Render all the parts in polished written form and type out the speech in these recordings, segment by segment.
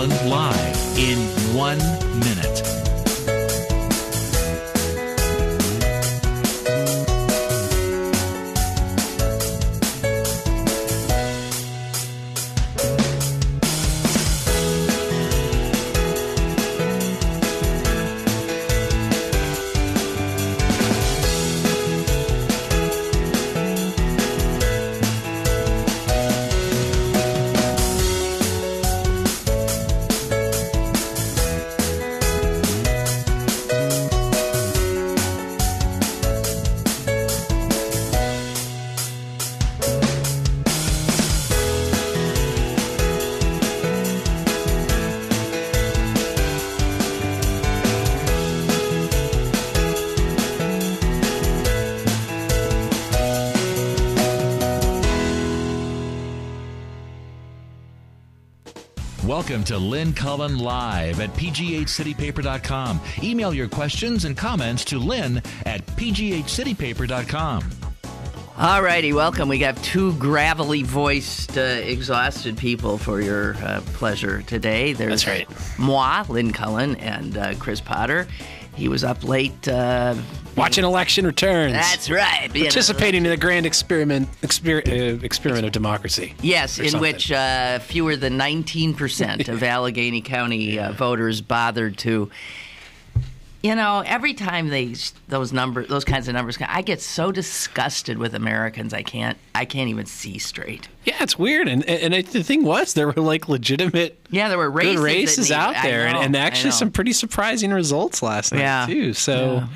Cullen live in 1 minute. Welcome to Lynn Cullen Live at pghcitypaper.com. Email your questions and comments to Lynn at pghcitypaper.com. All righty, welcome. We got two gravelly-voiced, exhausted people for your pleasure today. There's That's right. moi, Lynn Cullen, and Chris Potter. He was up late. Watching election returns. That's right. Participating in the grand experiment of democracy. Yes, in which fewer than 19% of Allegheny County voters bothered to. You know, every time those kinds of numbers, I get so disgusted with Americans. I can't even see straight. Yeah, it's weird, and the thing was, there were like legitimate, there were good races out there, and actually some pretty surprising results last night too. So. Yeah.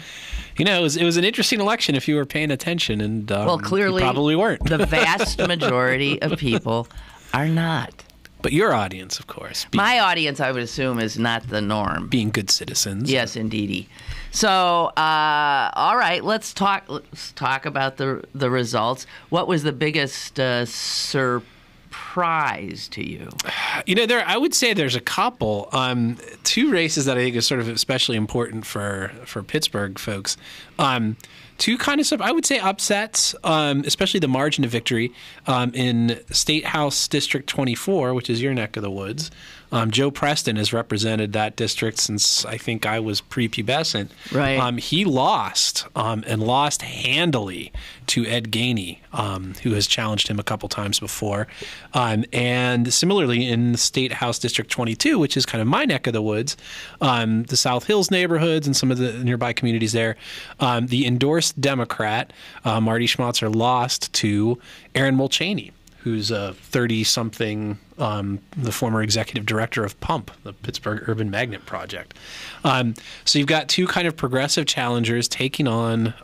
You know, it was an interesting election if you were paying attention, and well, clearly you probably weren't. The vast majority of people are not. But your audience, of course. My audience, I would assume, is not the norm. Being good citizens. Yes, indeedy. So, all right, let's talk about the results. What was the biggest surprise to you? You know, I would say there's a couple. Two races that I think is sort of especially important for Pittsburgh folks. Two kind of stuff, I would say upsets, especially the margin of victory in State House District 24, which is your neck of the woods. Joe Preston has represented that district since I think I was prepubescent. Right. He lost and lost handily to Ed Gainey, who has challenged him a couple times before. And similarly in State House District 22, which is kind of my neck of the woods, the South Hills neighborhoods and some of the nearby communities there, the endorsed Democrat, Marty Schmatzer, lost to Aaron Mulchaney, who's a 30-something, the former executive director of PUMP, the Pittsburgh Urban Magnet Project. So you've got two kind of progressive challengers taking on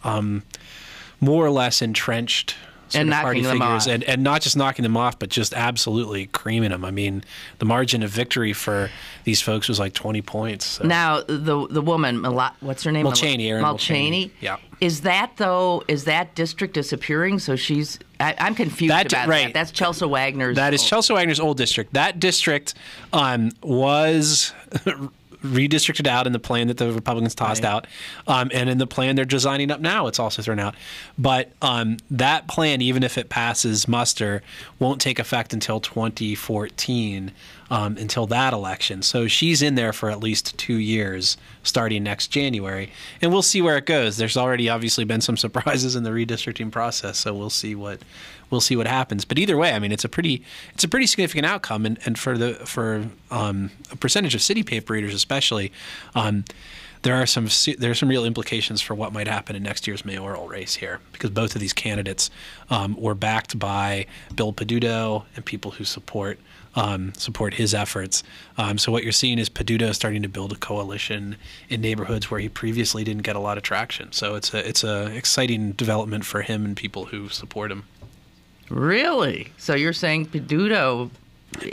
more or less entrenched sort of party figures, and not just knocking them off, but just absolutely creaming them. I mean, the margin of victory for these folks was like 20 points. So. Now, the woman, what's her name? Mulchaney, Erin Mulchaney. Yeah. Is that district disappearing? So I'm confused about that. That's Chelsea Wagner's. That is Chelsea Wagner's old district. That district was redistricted out in the plan that the Republicans tossed out. And in the plan they're designing up now, it's also thrown out. But that plan, even if it passes muster, won't take effect until 2014, until that election. So she's in there for at least 2 years, starting next January. And we'll see where it goes. There's already obviously been some surprises in the redistricting process, so we'll see what happens. But either way, I mean, it's a pretty significant outcome, and for a percentage of city paper readers especially, there's some real implications for what might happen in next year's mayoral race here, because both of these candidates were backed by Bill Peduto and people who support his efforts. So what you're seeing is Peduto starting to build a coalition in neighborhoods where he previously didn't get a lot of traction. So it's a exciting development for him and people who support him. Really? So you're saying Peduto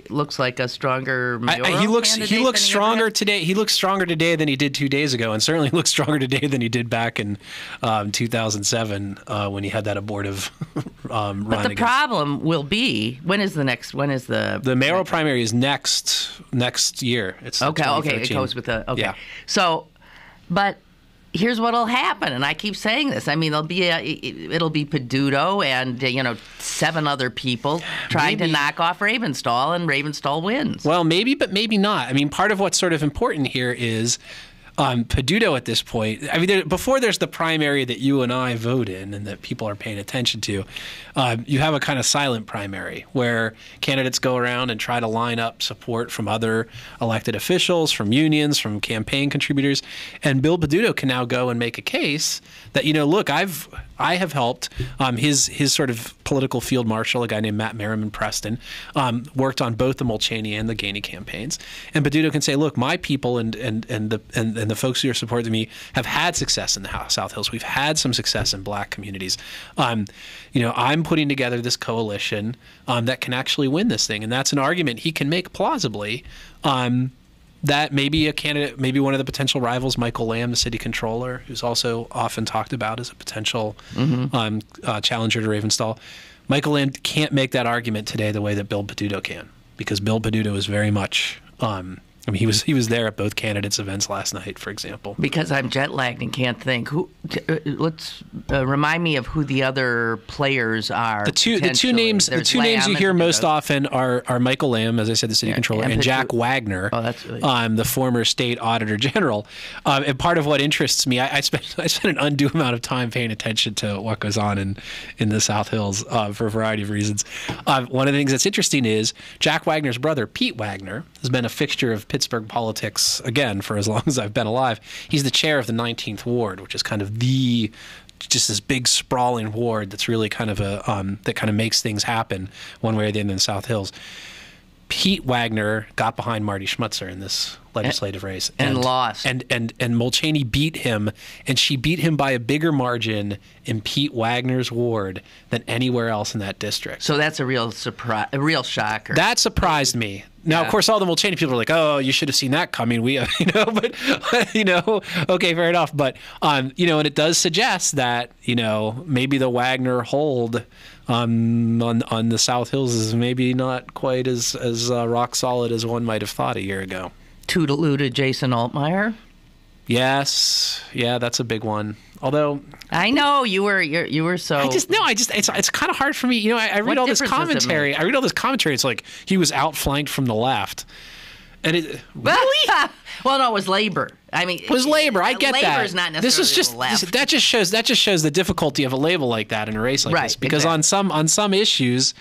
looks like a stronger mayoral he looks stronger today. He looks stronger today than he did 2 days ago, and certainly looks stronger today than he did back in 2007 when he had that abortive run. But the problem will be, when is the mayoral primary is next year. It's okay. It goes with the okay. Yeah. So, but here's what'll happen, and I keep saying this. I mean, it'll be Peduto and 7 other people trying to knock off Ravenstall, and Ravenstall wins. Well, maybe, but maybe not. I mean, part of what's sort of important here is Peduto at this point. I mean, before there's the primary that you and I vote in and that people are paying attention to, you have a kind of silent primary where candidates go around and try to line up support from other elected officials, from unions, from campaign contributors. And Bill Peduto can now go and make a case that, look, I have helped his sort of political field marshal, a guy named Matt Merriman Preston, worked on both the Mulchaney and the Gainey campaigns. And Peduto can say, look, my people and the folks who are supporting me have had success in the South Hills. We've had some success in black communities. I'm putting together this coalition that can actually win this thing. And that's an argument he can make plausibly that maybe a candidate, maybe one of the potential rivals, Michael Lamb, the city controller, who's also often talked about as a potential challenger to Ravenstall. Michael Lamb can't make that argument today the way that Bill Peduto can, because Bill Peduto is very much he was there at both candidates' events last night, for example. Because I'm jet lagged and can't think. Let's remind me of who the other players are. The two names you hear most often are Michael Lamb, as I said, the city controller, and Jack Wagner, the former state auditor general. And part of what interests me, I spent an undue amount of time paying attention to what goes on in the South Hills for a variety of reasons. One of the things that's interesting is Jack Wagner's brother, Pete Wagner, has been a fixture of Pittsburgh politics, again, for as long as I've been alive. He's the chair of the 19th Ward, which is kind of just this big sprawling ward that's really kind of that kind of makes things happen one way or the other in the South Hills. Pete Wagner got behind Marty Schmutzer in this legislative race and lost. And Mulchaney beat him, and she beat him by a bigger margin in Pete Wagner's ward than anywhere else in that district. So that's a real surprise, a real shocker. That surprised me. Now, of course, all the Mulchaney people are like, "Oh, you should have seen that coming." But okay, fair enough. But and it does suggest that maybe the Wagner hold on the South Hills is maybe not quite as rock solid as one might have thought a year ago. Toodaloo to Jason Altmaier. Yes, yeah, that's a big one. Although I know you were so. It's kind of hard for me. I read all this commentary. It's like he was outflanked from the left, and it really. Well, no, it was labor. I mean, it was labor. I get that. Labor is not necessarily the left. That just shows the difficulty of a label like that in a race like this. Because exactly. on some issues,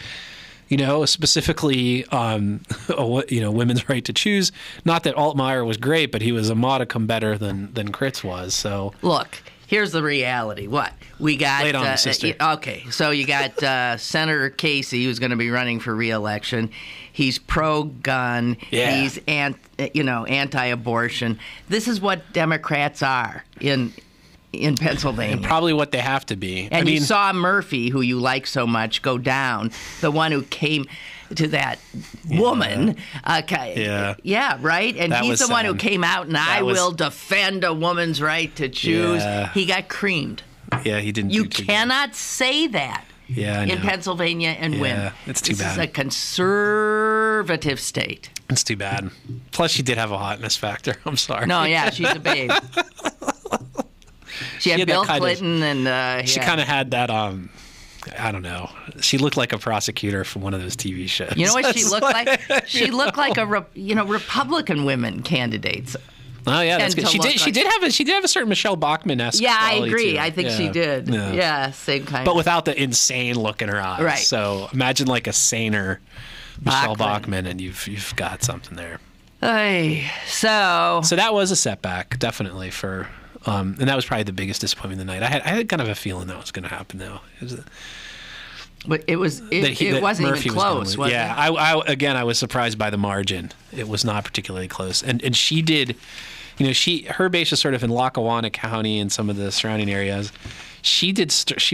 specifically, women's right to choose. Not that Altmaier was great, but he was a modicum better than Kritz was. So look. Here's the reality. What we got? Lay it on me, sister. Okay, so you got Senator Casey, who's going to be running for re-election. He's pro-gun. Yeah. He's anti-abortion. This is what Democrats are in Pennsylvania. And probably what they have to be. And you saw Murphy, who you like so much, go down. The one who came to that woman. Yeah, right? And he's the one who came out and will defend a woman's right to choose. Yeah. He got creamed. Yeah, he didn't. You cannot say that in Pennsylvania and win. It's too bad. This is a conservative state. It's too bad. Plus, she did have a hotness factor. I'm sorry. No, yeah, she's a babe. She had Bill Clinton and... She kind of had that... I don't know. She looked like a prosecutor from one of those TV shows. You know what she looked like? She looked like Republican women candidates. Oh yeah, that's good. She did have a certain Michelle Bachmann-esque. Yeah, I quality agree. too. I think she did. Yeah, same kind. But without the insane look in her eyes. Right. So imagine like a saner Michelle Bachmann, and you've got something there. So that was a setback, definitely for. And that was probably the biggest disappointment of the night. I had kind of a feeling that was going to happen, though. But it wasn't Murphy even close, was it? Yeah, I was surprised by the margin. It was not particularly close. And she did, her base is sort of in Lackawanna County and some of the surrounding areas. She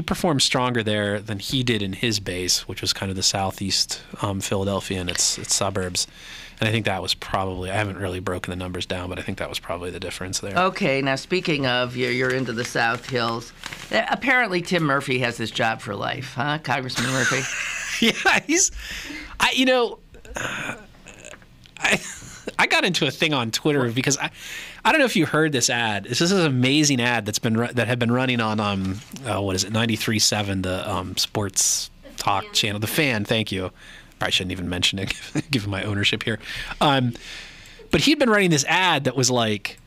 performed stronger there than he did in his base, which was kind of the southeast Philadelphia and its suburbs. And I think that was probably, I haven't really broken the numbers down, but I think that was probably the difference there. Okay, now speaking of, you're into the South Hills. Apparently Tim Murphy has this job for life, huh, Congressman Murphy? Yeah, I got got into a thing on Twitter because I don't know if you heard this ad. This is an amazing ad that had been running on 93.7, the sports talk channel, The Fan. Thank you. Probably shouldn't even mention it, given my ownership here. But he'd been running this ad that was like,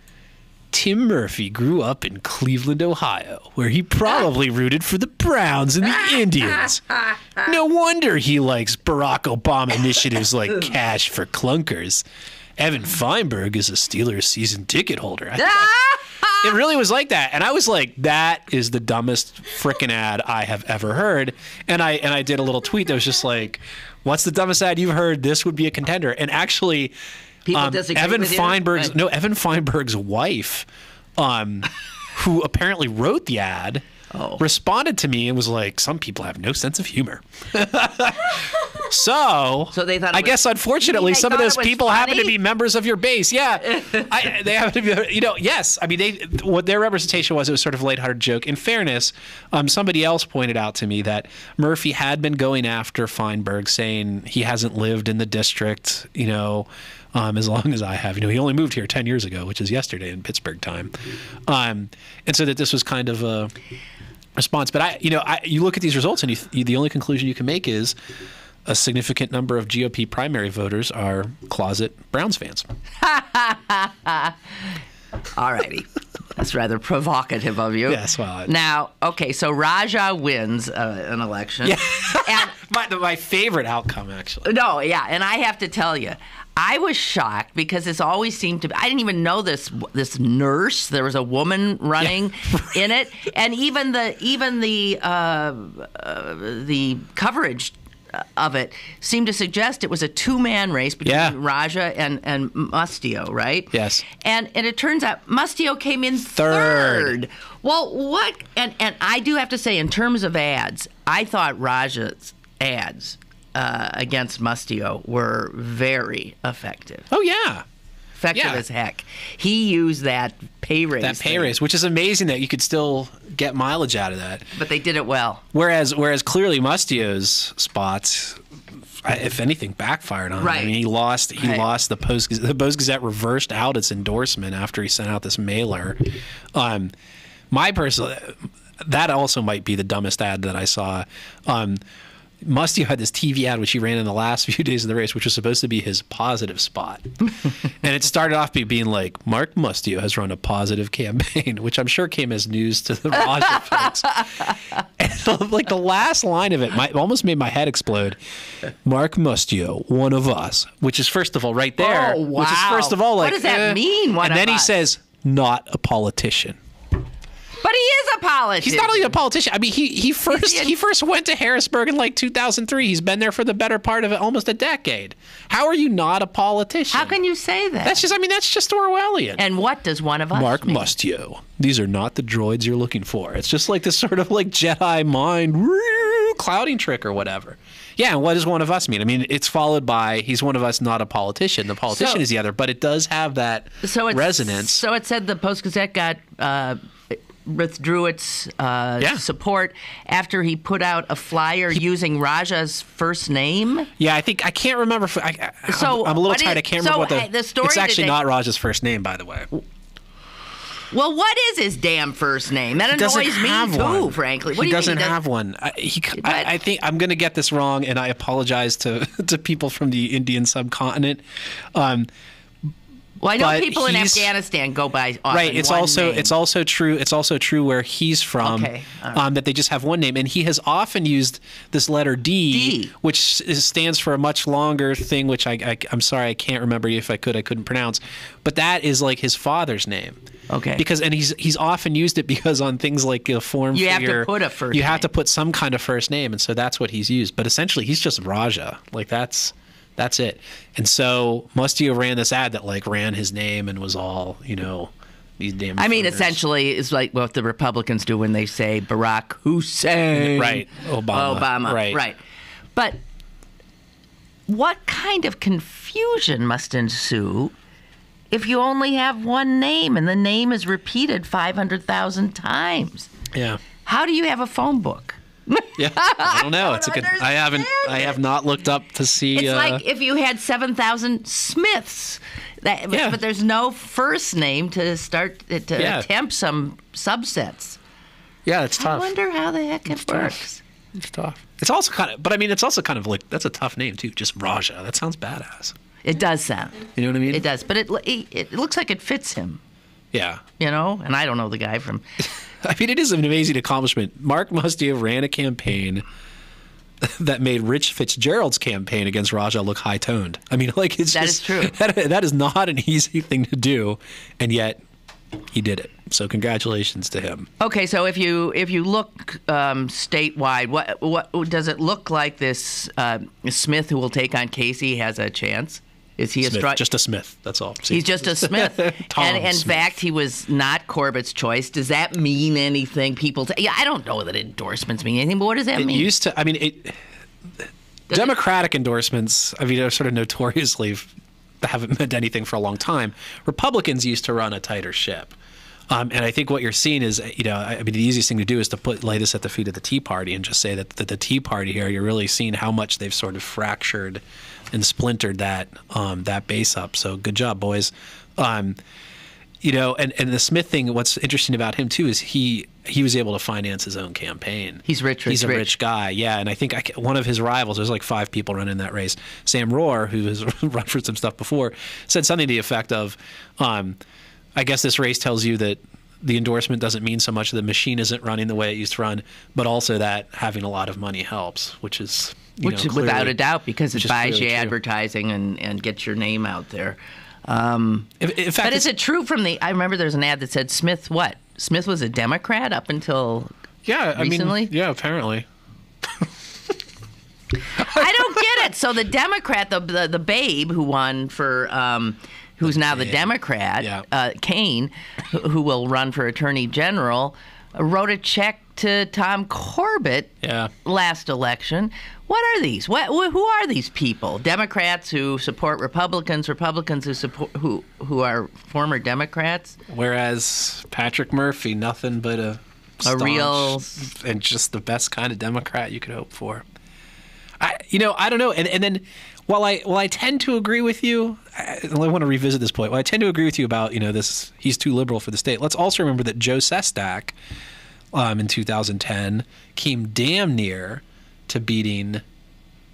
Tim Murphy grew up in Cleveland, Ohio, where he probably rooted for the Browns and the Indians. No wonder he likes Barack Obama initiatives like Cash for Clunkers. Evan Feinberg is a Steelers season ticket holder. It really was like that. And I was like, that is the dumbest frickin' ad I have ever heard. And I did a little tweet that was just like, what's the dumbest ad you've heard? This would be a contender. And actually... Evan Feinberg's wife, who apparently wrote the ad, responded to me and was like, "Some people have no sense of humor." So they thought. I guess unfortunately, some of those people happen to be members of your base. Yeah, they happen to be. Yes. I mean, what their representation was, it was sort of a lighthearted joke. In fairness, somebody else pointed out to me that Murphy had been going after Feinberg, saying he hasn't lived in the district, as long as I have. He only moved here 10 years ago, which is yesterday in Pittsburgh time. And so that this was kind of a response. But you look at these results and the only conclusion you can make is a significant number of GOP primary voters are closet Browns fans. All righty. That's rather provocative of you. Yes, well. Now, okay, so Raja wins an election. Yeah. And my favorite outcome, actually. No, yeah, and I have to tell you, I was shocked because this always seemed to be, I didn't even know this nurse. There was a woman running in it, and even the coverage of it seemed to suggest it was a two-man race between Raja and Mustio, right? Yes. And it turns out Mustio came in third. Well, what? And I do have to say, in terms of ads, I thought Raja's ads against Mustio were very effective. Oh, yeah. Effective as heck. He used that pay raise. Which is amazing that you could still get mileage out of that. But they did it well. Whereas clearly Mustio's spots, if anything, backfired on him. Right. I mean, he lost the Post. The Post Gazette reversed out its endorsement after he sent out this mailer. My personal, that also might be the dumbest ad that I saw. Mustio had this TV ad which he ran in the last few days of the race, which was supposed to be his positive spot. And it started off being like, Mark Mustio has run a positive campaign, which I'm sure came as news to the Raja folks. And like the last line of it almost made my head explode. Mark Mustio, one of us, which is first of all right there. Oh, wow. Which is first of all like, what does that mean? And then he says, not a politician. But he is a politician. He's not only a politician. I mean, he first went to Harrisburg in like 2003. He's been there for the better part of almost a decade. How are you not a politician? How can you say that? That's just Orwellian. And what does one of us Mark mean? Mustio. These are not the droids you're looking for. It's just like this sort of like Jedi mind clouding trick or whatever. Yeah, and what does one of us mean? I mean, it's followed by he's one of us, not a politician. The politician is the other, but it does have that resonance. So it said the Post-Gazette got withdrew its support after he put out a flyer using Raja's first name. Yeah, I can't remember. I'm a little tired. I can't remember what the story. It's actually not Raja's first name, by the way. Well, what is his damn first name? That annoys me too, frankly. What he doesn't have one. I think I'm going to get this wrong, and I apologize to people from the Indian subcontinent. Well, I know people in Afghanistan go by right. It's also name. It's also true where he's from. Okay. Right. That they just have one name, and he has often used this letter D. Which stands for a much longer thing, which I'm sorry I can't remember. If I couldn't pronounce, but that is like his father's name. Okay. Because he's often used it because on things like a form you have to put a first. You have to put some kind of first name, and so that's what he's used. But essentially, he's just Raja. Like that's it. And so Mustio ran this ad that like ran his name and was all, these damn. I mean, essentially, it's like what the Republicans do when they say Barack Hussein. Right. Obama. Right. But what kind of confusion must ensue if you only have one name and the name is repeated 500,000 times? Yeah. How do you have a phone book? Yeah, I don't know. I have not looked up to see. It's like if you had 7,000 Smiths. But there's no first name to attempt some subsets. Yeah, it's tough. I wonder how the heck it works. It's tough. It's also kind of like, that's a tough name too. Just Raja. That sounds badass. It does sound. You know what I mean? It does, but it looks like it fits him. Yeah. You know, and I don't know the guy from. I mean, it is an amazing accomplishment. Mark Mustio ran a campaign that made Rich Fitzgerald's campaign against Raja look high-toned. I mean, like, it's that just... That is true. That is not an easy thing to do, and yet he did it. So congratulations to him. Okay, so if you look statewide, what does it look like this Smith who will take on Casey has a chance? Is he Smith, just a Smith? That's all. He's just a Smith. And in fact, he was not Corbett's choice. Does that mean anything? I don't know that endorsements mean anything, but what does that mean? It used to. I mean, Democratic endorsements. I mean, are sort of notoriously haven't meant anything for a long time. Republicans used to run a tighter ship. And I think what you're seeing is, I mean, the easiest thing to do is to lay this at the feet of the Tea Party and just say that the Tea Party here, you're really seeing how much they've sort of fractured and splintered that base up. So good job, boys. And the Smith thing, what's interesting about him too is he was able to finance his own campaign. He's rich. He's a rich guy, yeah. And I think one of his rivals, there's like 5 people running that race. Sam Rohr, who has run for some stuff before, said something to the effect of, I guess this race tells you that the endorsement doesn't mean so much that the machine isn't running the way it used to run, but also that having a lot of money helps, which is clearly, without a doubt, because it buys you advertising and gets your name out there. In fact, but is it true I remember there's an ad that said Smith was a Democrat up until recently? Apparently. I don't get it. So the Democrat, the babe who won for... who's now the Democrat, Kane, who will run for Attorney General, wrote a check to Tom Corbett last election. What are these? Who are these people? Democrats who support Republicans, Republicans who are former Democrats? Whereas Patrick Murphy, nothing but a real and just the best kind of Democrat you could hope for. I don't know. And then while I tend to agree with you, I want to revisit this point. While I tend to agree with you about, this, he's too liberal for the state. Let's also remember that Joe Sestak in 2010 came damn near to beating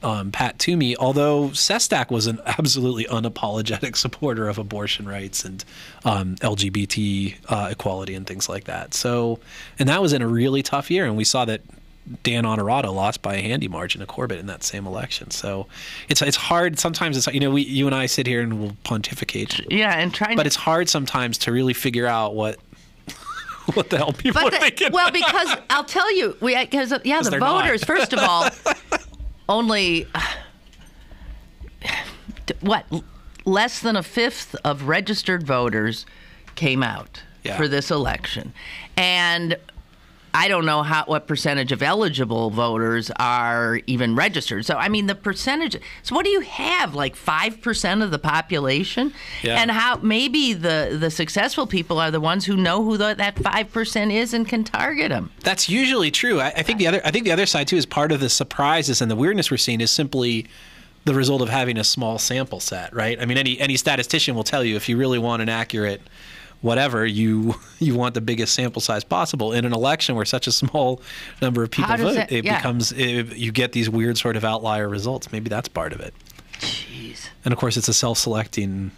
Pat Toomey, although Sestak was an absolutely unapologetic supporter of abortion rights and LGBT equality and things like that. So, and that was in a really tough year, and we saw that Dan Honorato lost by a handy margin to Corbett in that same election. So it's hard sometimes. It's you and I sit here and we'll pontificate. Yeah, and but it's hard sometimes to really figure out what the hell people are thinking. Well, because I'll tell you, the voters. Not. First of all, only less than a fifth of registered voters came out for this election, and I don't know what percentage of eligible voters are even registered. So, I mean, the percentage. So, what do you have? Like 5% of the population? Yeah. And how maybe the successful people are the ones who know who that 5% is and can target them. That's usually true. I think the other side too is part of the surprises and the weirdness we're seeing is simply the result of having a small sample set, right? I mean, any statistician will tell you if you really want an accurate whatever, you want the biggest sample size possible. In an election where such a small number of people vote, you get these weird sort of outlier results. Maybe that's part of it. Jeez. And of course, it's a self-selecting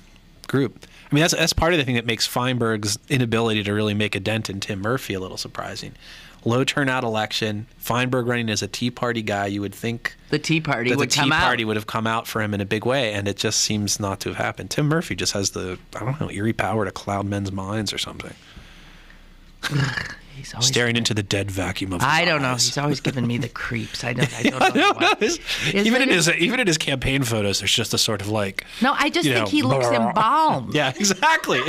group. I mean, that's part of the thing that makes Feinberg's inability to really make a dent in Tim Murphy a little surprising. Low turnout election, Feinberg running as a Tea Party guy, you would think the Tea Party would have come out for him in a big way, and it just seems not to have happened. Tim Murphy just has the, eerie power to cloud men's minds or something. He's always staring into the dead vacuum of his eyes. I don't know. He's always giving me the creeps. I don't know why. Even in his campaign photos, there's just a sort of like. No, I just think he looks embalmed. Yeah, exactly.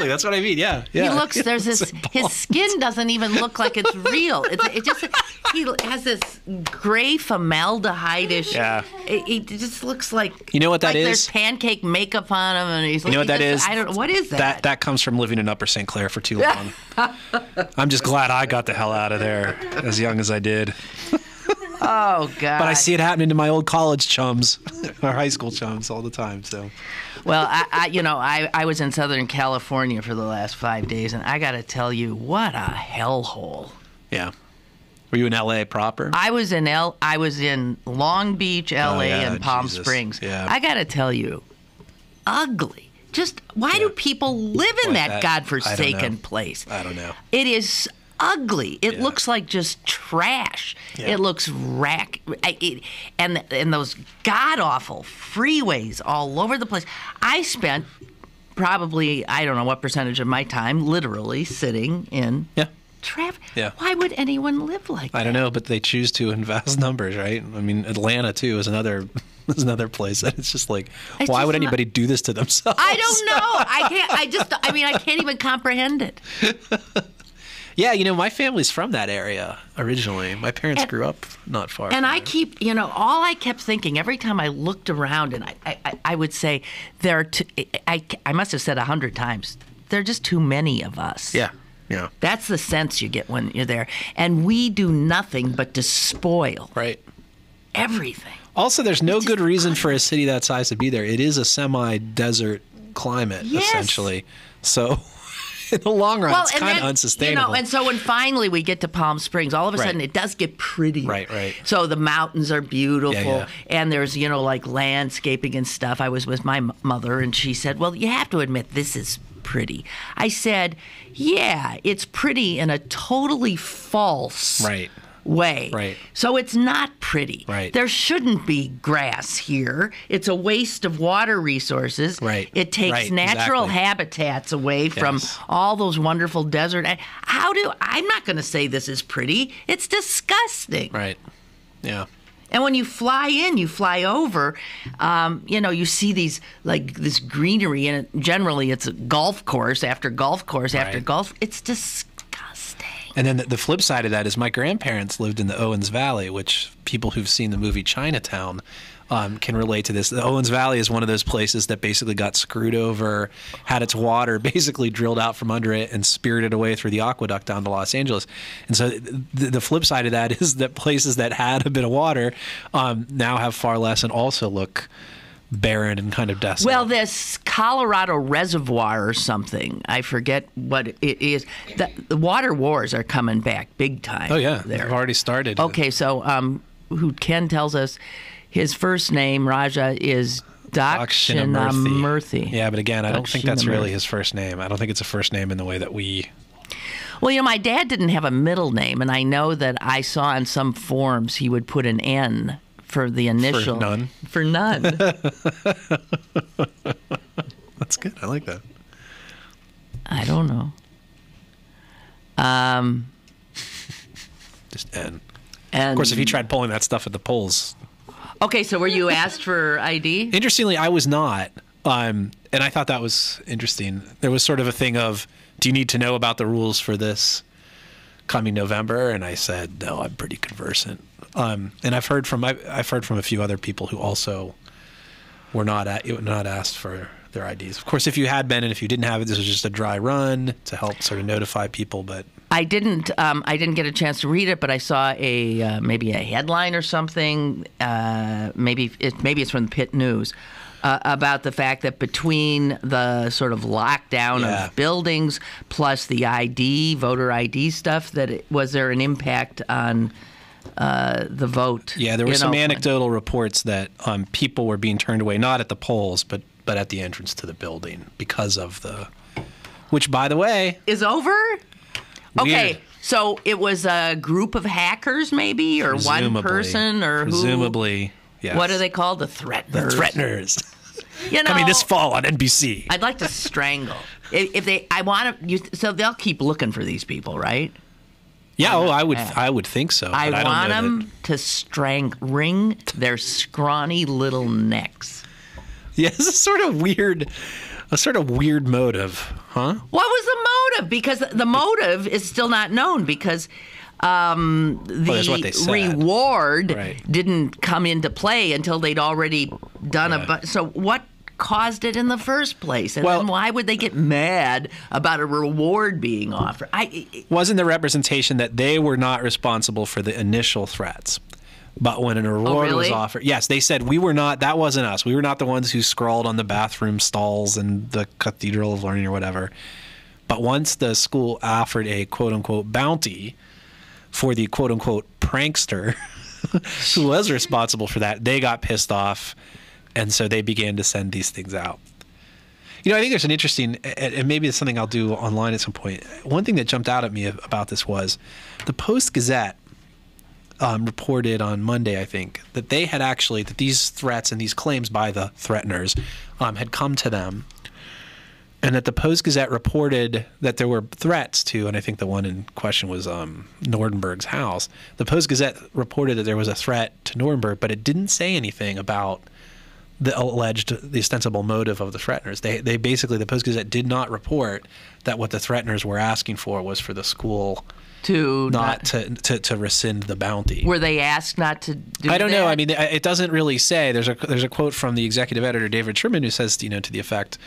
That's what I mean. Yeah. He looks. There's this. His skin doesn't even look like it's real. It just. He has this gray formaldehyde-ish. Yeah. It just looks like. You know what that is? There's pancake makeup on him, and he's. You know what that is? I don't know. What is that? That comes from living in Upper St. Clair for too long. I'm just glad I got the hell out of there as young as I did. Oh, God. But I see it happening to my old college chums or high school chums all the time. So, well, I was in Southern California for the last 5 days, and I got to tell you, what a hellhole. yeah. Were you in L.A. proper? I was in Long Beach, L.A., and Palm Jesus. Springs. Yeah. I got to tell you, ugly. Just why do people live in that godforsaken place? I don't know. It is ugly. It looks like just trash. Yeah. It looks and those god awful freeways all over the place. I spent probably, I don't know what percentage of my time literally sitting in traffic. Yeah. Why would anyone live like that? I don't know, but they choose to in vast numbers, right? I mean, Atlanta too is another place that it's just like, why would anybody do this to themselves? I don't know. I can't even comprehend it. Yeah, my family's from that area originally. My parents grew up not far. And I keep, all I kept thinking every time I looked around, and I would say, I must have said 100 times, there are just too many of us. Yeah. Yeah. That's the sense you get when you're there. And we do nothing but despoil everything. Also, there's no good reason for a city that size to be there. It is a semi-desert climate, essentially. So, in the long run, it's kind of unsustainable. And so when finally we get to Palm Springs, all of a sudden it does get pretty. Right. So the mountains are beautiful, Yeah. and there's, like landscaping and stuff. I was with my mother, and she said, well, you have to admit this is pretty. I said, yeah, it's pretty in a totally false way. Right. So it's not pretty. Right. There shouldn't be grass here. It's a waste of water resources. Right. It takes natural habitats away from all those wonderful desert. I'm not going to say this is pretty. It's disgusting. Right. Yeah. And when you fly in, you fly over, you see these, like, this greenery, and generally it's a golf course after golf course after golf. It's disgusting. And then the flip side of that is my grandparents lived in the Owens Valley, which people who've seen the movie Chinatown can relate to this. The Owens Valley is one of those places that basically got screwed over, had its water basically drilled out from under it and spirited away through the aqueduct down to Los Angeles. And so the flip side of that is that places that had a bit of water now have far less and also look barren and kind of desolate. Well, this Colorado Reservoir or something, I forget what it is. The water wars are coming back big time. Oh, yeah. They've already started. Okay, so who Ken tells us his first name, Raja, is Dakshinamurthy. Yeah, but again, I don't think that's really his first name. I don't think it's a first name in the way that we... Well, my dad didn't have a middle name, and I know that I saw on some forms he would put an N for the initial. For none? For none. That's good. I like that. I don't know. Just N. And, of course, if he tried pulling that stuff at the polls. Okay, so were you asked for ID? Interestingly, I was not. And I thought that was interesting. There was sort of a thing of, do you need to know about the rules for this coming November? And I said, no, I'm pretty conversant. And I've heard from a few other people who also were not asked for their IDs. Of course, if you had been and if you didn't have it, this was just a dry run to help sort of notify people. But I didn't get a chance to read it, but I saw maybe a headline or something. Maybe it's from the Pitt News. About the fact that between the sort of lockdown of buildings plus the voter ID stuff, was there an impact on the vote? Yeah, there were some anecdotal reports that people were being turned away, not at the polls, but at the entrance to the building because of which, by the way, is over. Okay, weird. So it was a group of hackers, maybe, or one person, or presumably. Yes. What are they called? The threateners. The threateners. Coming this fall on NBC. I'd like to strangle. So they'll keep looking for these people, right? Yeah, I would think so. I want them to wring their scrawny little necks. Yeah, it's a sort of weird motive, huh? What was the motive? Because the motive is still not known because the reward didn't come into play until they'd already done so what caused it in the first place? And then why would they get mad about a reward being offered? Wasn't the representation that they were not responsible for the initial threats, But when an award was really? offered, yes, they said we were not. That wasn't us. We were not the ones who scrawled on the bathroom stalls in the Cathedral of Learning or whatever. But once the school offered a quote unquote bounty for the quote unquote prankster who was responsible for that, they got pissed off, and so they began to send these things out. I think there's an interesting, and maybe it's something I'll do online at some point. One thing that jumped out at me about this was the Post-Gazette reported on Monday, I think, that they had actually, that these threats and these claims by the threateners had come to them, and that the Post-Gazette reported that there were threats to, and I think the one in question was Nordenberg's house. The Post-Gazette reported that there was a threat to Nordenberg, but it didn't say anything about the ostensible motive of the threateners. They basically, the Post-Gazette did not report that what the threateners were asking for was for the school to rescind the bounty. Were they asked not to do that? I don't know. I mean, it doesn't really say. There's a quote from the executive editor, David Sherman, who says, to the effect,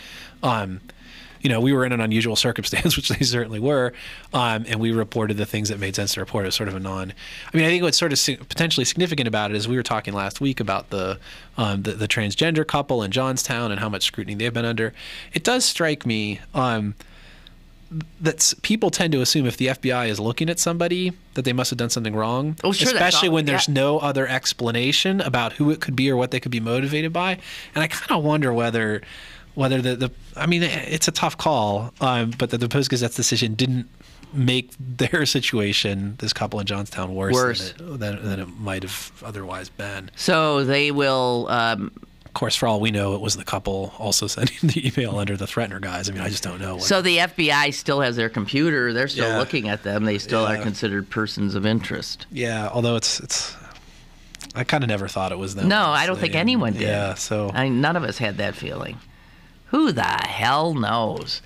we were in an unusual circumstance, which they certainly were, and we reported the things that made sense to report. It was sort of I think what's sort of potentially significant about it is we were talking last week about the transgender couple in Johnstown and how much scrutiny they've been under. It does strike me that people tend to assume if the FBI is looking at somebody that they must have done something wrong, oh, sure, especially when there's no other explanation about who it could be or what they could be motivated by. And I kind of wonder whether I mean, it's a tough call, but that the Post-Gazette's decision didn't make their situation, this couple in Johnstown, worse. Than it might have otherwise been. So they will... Of course, for all we know, it was the couple also sending the email under the threatener guise. I mean, I just don't know. So the FBI still has their computer. They're still looking at them. They still are considered persons of interest. Yeah, although it's I kind of never thought it was them. No, I don't think anyone did. Yeah, so... none of us had that feeling. Who the hell knows?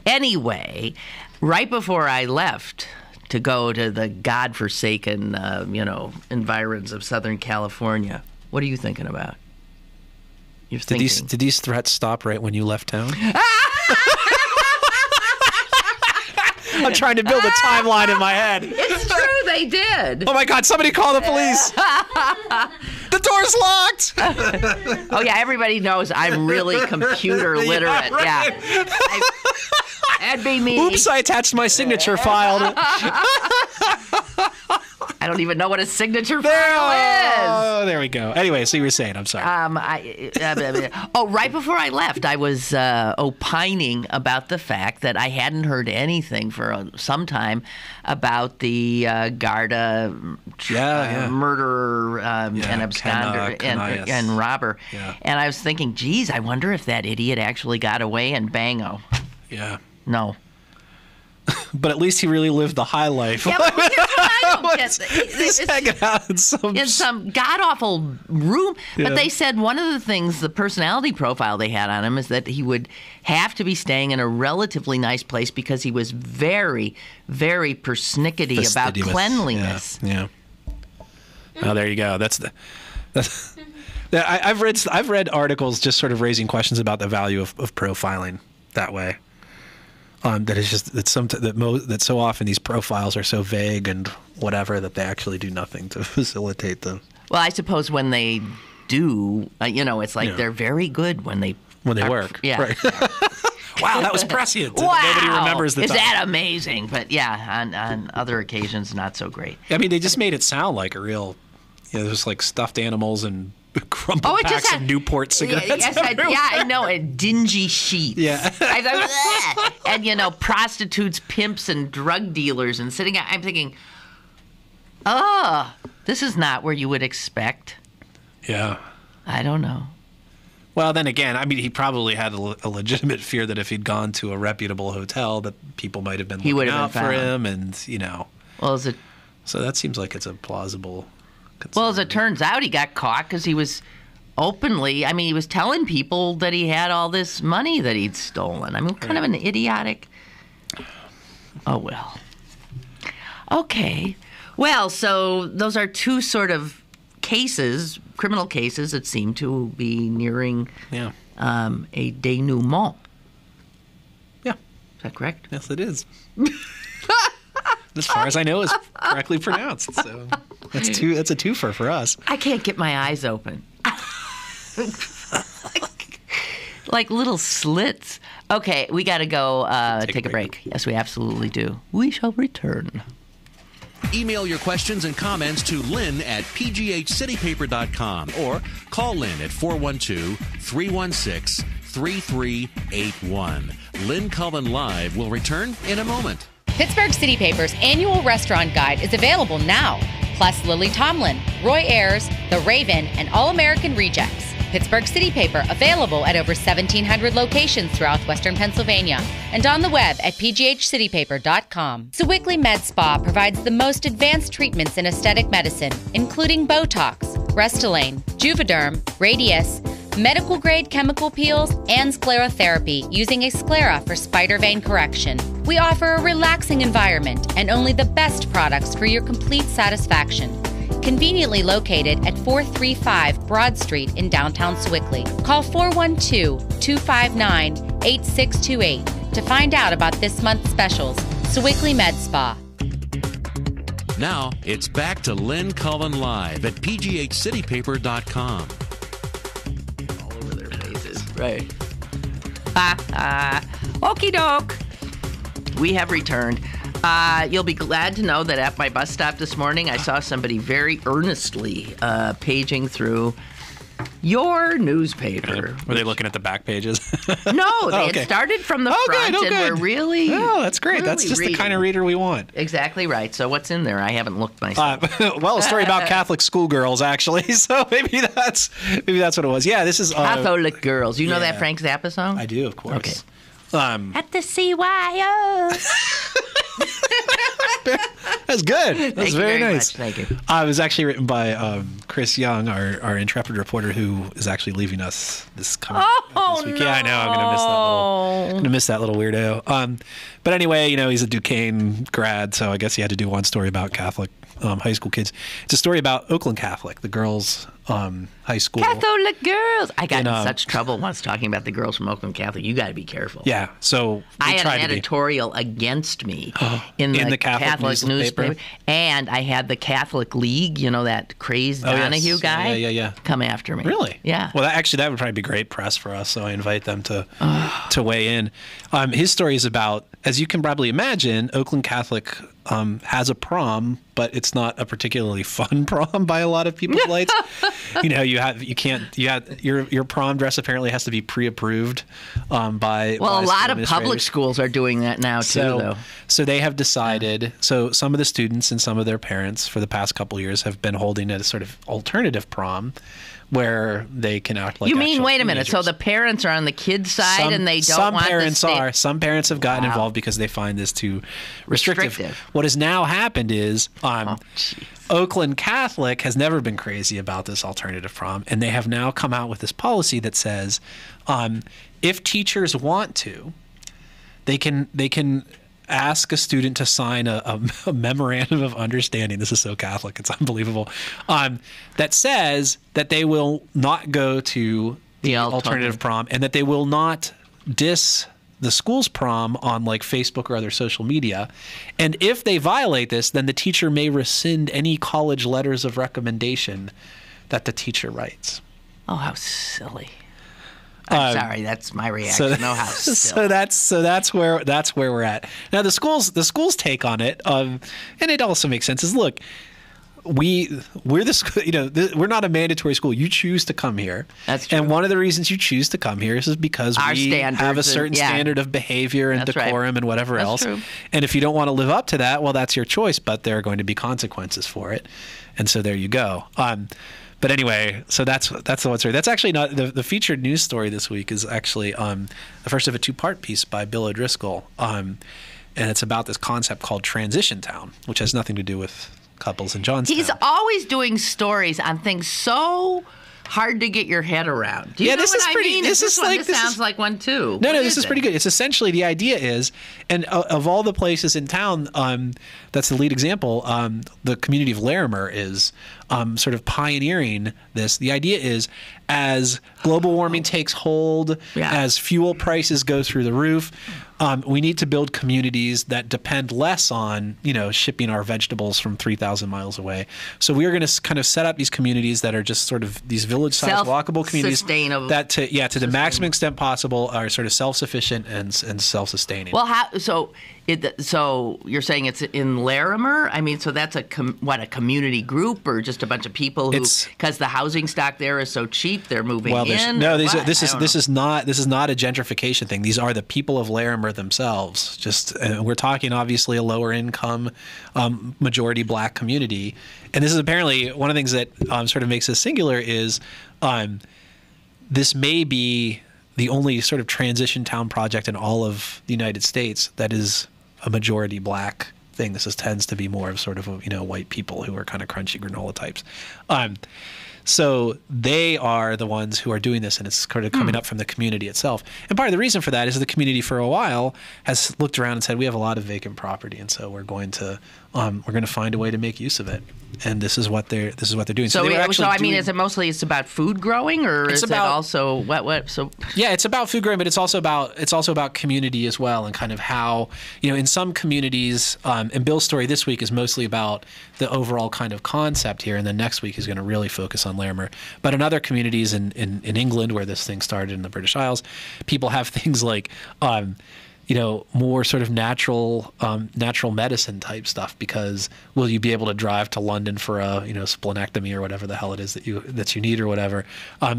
Anyway, right before I left to go to the godforsaken, environs of Southern California, what are you thinking about? You're thinking... Did these threats stop right when you left town? I'm trying to build a timeline in my head. It's true, they did. Oh my God, somebody call the police. The door's locked. Oh, yeah, everybody knows I'm really computer literate. Yeah, right. Yeah. That'd be me. Oops, I attached my signature file. I don't even know what a signature file is. Oh, there we go. Anyway, so you were saying, I'm sorry. Right before I left, I was opining about the fact that I hadn't heard anything for some time about the Garda murderer and absconder and robber. Yeah. And I was thinking, geez, I wonder if that idiot actually got away, and bango. Yeah. No. But at least he really lived the high life. Yeah, but I don't get. He's hanging out in some god-awful room. Yeah. But they said one of the things, the personality profile they had on him, is that he would have to be staying in a relatively nice place because he was very, very persnickety about cleanliness. Yeah. Oh, there you go. I've read articles just sort of raising questions about the value of profiling that way. That is just that so often these profiles are so vague and whatever that they actually do nothing to facilitate them. Well, I suppose when they do, it's like they're very good when they work. Yeah. Right. Wow, that was prescient. Wow, nobody remembers the time. Is that amazing? But yeah, on other occasions, not so great. I mean, they just made it sound like a real, there's like stuffed animals and crumpled packs of Newport cigarettes. Yes, I know, a dingy sheet. Yeah. And, prostitutes, pimps, and drug dealers, and sitting out. I'm thinking, this is not where you would expect. Yeah. I don't know. Well, then again, I mean, he probably had a legitimate fear that if he'd gone to a reputable hotel, that people might have been looking out for him, and, Well, so that seems like it's a plausible... Well, as it turns out, he got caught because he was openly, he was telling people that he had all this money that he'd stolen. Kind of an idiotic... Oh, well. Okay. Well, so those are two sort of cases, criminal cases, that seem to be nearing a denouement. Yeah. Is that correct? Yes, it is. As far as I know, it's correctly pronounced. So That's a twofer for us. I can't get my eyes open. like little slits. Okay, we got to go take a break. Yes, we absolutely do. We shall return. Email your questions and comments to Lynn at pghcitypaper.com or call Lynn at 412-316-3381. Lynn Cullen Live will return in a moment. Pittsburgh City Paper's annual restaurant guide is available now. Plus Lily Tomlin, Roy Ayers, The Raven, and All-American Rejects. Pittsburgh City Paper available at over 1,700 locations throughout Western Pennsylvania and on the web at pghcitypaper.com. Sewickley Med Spa provides the most advanced treatments in aesthetic medicine, including Botox, Restylane, Juvederm, Radius, medical-grade chemical peels, and sclerotherapy using a sclera for spider vein correction. We offer a relaxing environment and only the best products for your complete satisfaction. Conveniently located at 435 Broad Street in downtown Sewickley. Call 412-259-8628 to find out about this month's specials. Sewickley Med Spa. Now, it's back to Lynn Cullen Live at pghcitypaper.com. All over their faces. Right. Okie doke. We have returned. You'll be glad to know that at my bus stop this morning, I saw somebody very earnestly paging through your newspaper. Were they looking at the back pages? No, they had started from the front and were really. Oh, that's great. Really that's just the kind of reader we want. Exactly right. So what's in there? I haven't looked myself. Well, a story about Catholic schoolgirls, actually. So maybe that's what it was. Yeah, this is Catholic girls. You know that Frank Zappa song? I do, of course. Okay. At the CYO. That's good. That's very nice. Much. Thank you. It was actually written by Chris Young, our intrepid reporter, who is actually leaving us this week. No. Yeah, I know. I'm gonna miss that little weirdo. But anyway, he's a Duquesne grad, so I guess he had to do one story about Catholic high school kids. It's a story about Oakland Catholic, the girls' high school. Catholic girls. I got in such trouble once talking about the girls from Oakland Catholic. You got to be careful. Yeah. So I had an editorial against me in the Catholic newspaper, and I had the Catholic League. You know that crazed Donahue guy. Yeah. Come after me. Really? Yeah. Well, that would probably be great press for us. So I invite them to weigh in. His story is about, as you can probably imagine, Oakland Catholic has a prom, but it's not a particularly fun prom by a lot of people's lights. Your prom dress apparently has to be pre-approved by. Well, a lot of public schools are doing that now too, though. So they have decided. So some of the students and some of their parents for the past couple of years have been holding a sort of alternative prom, where they can act like. You mean, wait a minute? teenagers. So the parents are on the kids' side, and they don't want. Some parents have gotten involved because they find this too restrictive. What has now happened is Oakland Catholic has never been crazy about this alternative prom, and they have now come out with this policy that says if teachers want to, they can ask a student to sign a memorandum of understanding. This is so Catholic, it's unbelievable. That says that they will not go to the alternative prom, and that they will not diss the school's prom on like Facebook or other social media. And if they violate this, then the teacher may rescind any college letters of recommendation that the teacher writes. Oh, how silly. I'm sorry, that's my reaction. How silly. So that's where we're at. Now the school's take on it, and it also makes sense, is look, we're we're not a mandatory school. You choose to come here. That's true. And one of the reasons you choose to come here is because we have a certain standard of behavior and decorum and whatever else. True. And if you don't want to live up to that, well, that's your choice, but there are going to be consequences for it. And so there you go. But anyway, so that's the one story. That's actually not the featured news story this week. Is actually the first of a two-part piece by Bill O'Driscoll, and it's about this concept called Transition Town, which has nothing to do with couples in Johnstown. He's always doing stories on things so hard to get your head around. Do you know what I mean? This sounds like one too. No, this is pretty good. It's essentially, the idea is, and of all the places in town, that's the lead example. The community of Larimer is sort of pioneering this. The idea is, as global warming takes hold, as fuel prices go through the roof, we need to build communities that depend less on, shipping our vegetables from 3,000 miles away. So we are going to kind of set up these communities that are just sort of these village-sized walkable communities that, to the maximum extent possible, are sort of self-sufficient and self-sustaining. Well, so you're saying it's in Larimer? I mean, so that's a community group or just a bunch of people who, because the housing stock there is so cheap, they're moving in? No, this is not a gentrification thing. These are the people of Larimer themselves. We're talking obviously a lower income, majority black community, and this is apparently one of the things that sort of makes this singular is this may be the only sort of transition town project in all of the United States that is a majority black thing. This tends to be more of sort of white people who are kind of crunchy granola types. So they are the ones who are doing this, and it's kind of coming up from the community itself. And part of the reason for that is the community for a while has looked around and said, we have a lot of vacant property, and so we're going to find a way to make use of it. And this is what they're doing. So is it mostly about food growing, or is it also what? So yeah, it's about food growing, but it's also about community as well, and kind of how in some communities. And Bill's story this week is mostly about the overall kind of concept here, and then next week he's going to really focus on Larimer. But in other communities in England, where this thing started in the British Isles, people have things like more sort of natural medicine type stuff, because will you be able to drive to London for a splenectomy or whatever the hell it is that you need or whatever.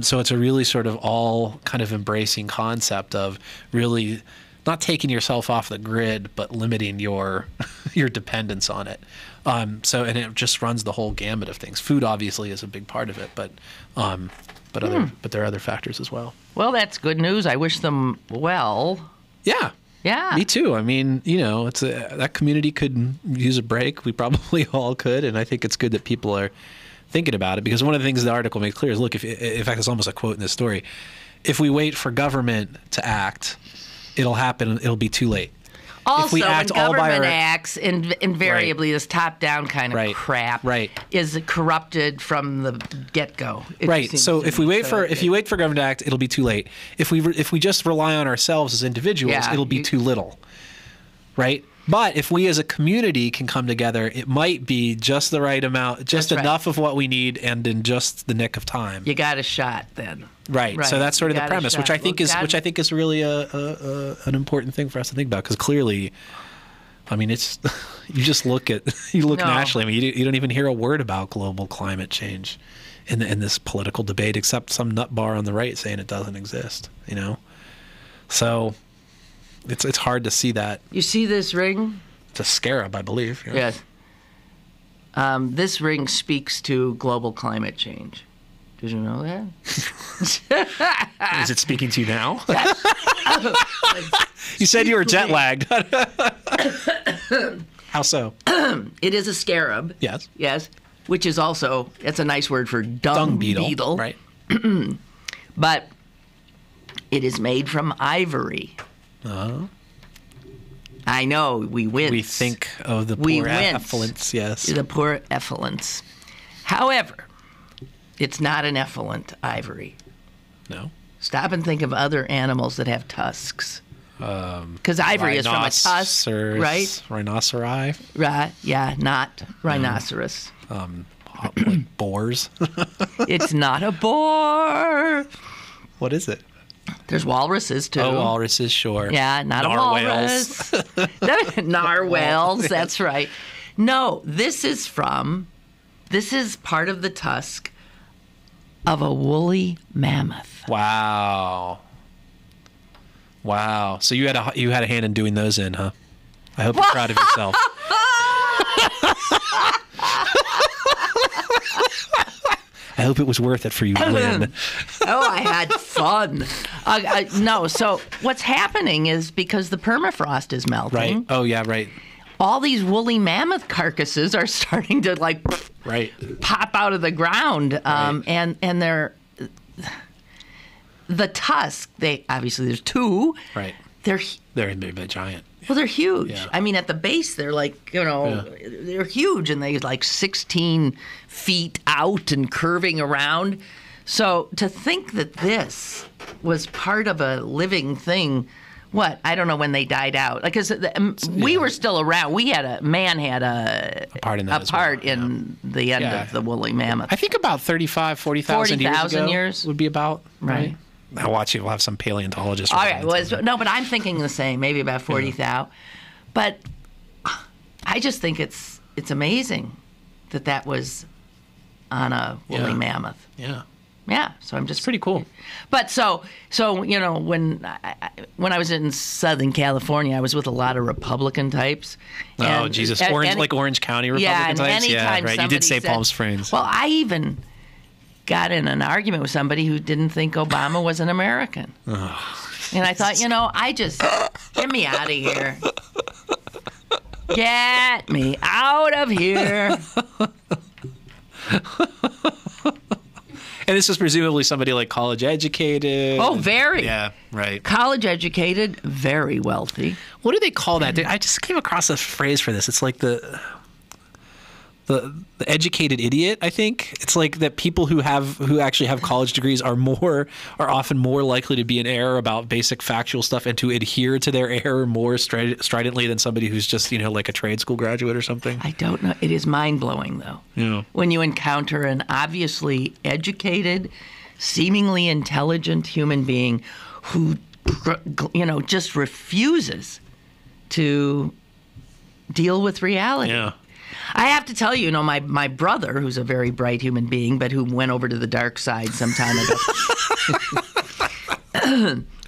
So it's a really sort of all kind of embracing concept of really not taking yourself off the grid, but limiting your dependence on it. And it just runs the whole gamut of things. Food obviously is a big part of it, but there are other factors as well. Well, that's good news. I wish them well. Yeah. Yeah. Me too. I mean, that community could use a break. We probably all could, and I think it's good that people are thinking about it, because one of the things the article makes clear is, look, in fact, it's almost a quote in this story, if we wait for government to act, it'll happen. It'll be too late. Also, when government acts, invariably this top-down kind of crap is corrupted from the get-go. Right. So if you wait for government to act, it'll be too late. If we just rely on ourselves as individuals, it'll be too little. Right? But if we as a community can come together, it might be just the right amount, just enough of what we need, and in just the nick of time. You got a shot then. Right. So that's sort of the premise, which I think is really an important thing for us to think about, because clearly, I mean, it's you just look nationally. I mean, you don't even hear a word about global climate change in this political debate, except some nut bar on the right saying it doesn't exist. So. It's hard to see that. You see this ring? It's a scarab, I believe. Yeah. Yes. This ring speaks to global climate change. Did you know that? Is it speaking to you now? You said you were jet lagged. How so? It is a scarab. Yes. Yes. Which is also, it's a nice word for dung beetle. Right. But it is made from ivory. I know, we wince. We think of the poor effluents, yes. The poor effluents. However, it's not an effluent ivory. No. Stop and think of other animals that have tusks. Because ivory is from a tusk, right? Rhinoceri. Right, yeah, not rhinoceros. Like boars. It's not a boar. What is it? There's walruses, too. Oh, walruses, sure. Yeah, not narwhals. A walrus. Narwhals, that's right. No, this is part of the tusk of a woolly mammoth. Wow. So you had a hand in doing those in, huh? I hope you're proud of yourself. I hope it was worth it for you, Lynn. Oh, I had fun. No, so what's happening is because the permafrost is melting. Right. Oh, yeah, right. All these woolly mammoth carcasses are starting to pop out of the ground, and they're the tusk. Obviously there's two. Right. They're giant. Well, they're huge. Yeah. I mean, at the base, they're they're huge, and they're 16 feet out and curving around. So to think that this was part of a living thing What? I don't know when they died out. Because we were still around. Man had a part in that as well. The end of the woolly mammoth. I think about 35, 40,000 years would be about, right? Now watch it. We'll have some paleontologist. All right. No, but I'm thinking the same. Maybe about 40,000. But I just think it's amazing that was on a woolly mammoth. Yeah. Yeah, so I'm just pretty cool. But so when I was in Southern California, I was with a lot of Republican types. Oh Jesus, Orange County Republican types. Yeah, right. You did say Palm Springs. Well, I even got in an argument with somebody who didn't think Obama was an American, and I thought, get me out of here. Get me out of here. And this was presumably somebody like college educated. Oh, very. Yeah, right. College educated, very wealthy. What do they call that? I just came across a phrase for this. It's like the educated idiot, I think. It's like that people who actually have college degrees are often more likely to be in error about basic factual stuff and to adhere to their error more stridently than somebody who's just, like a trade school graduate or something. I don't know. It is mind-blowing, though. Yeah. When you encounter an obviously educated, seemingly intelligent human being who, just refuses to deal with reality. Yeah. I have to tell you, my brother, who's a very bright human being, but who went over to the dark side some time ago,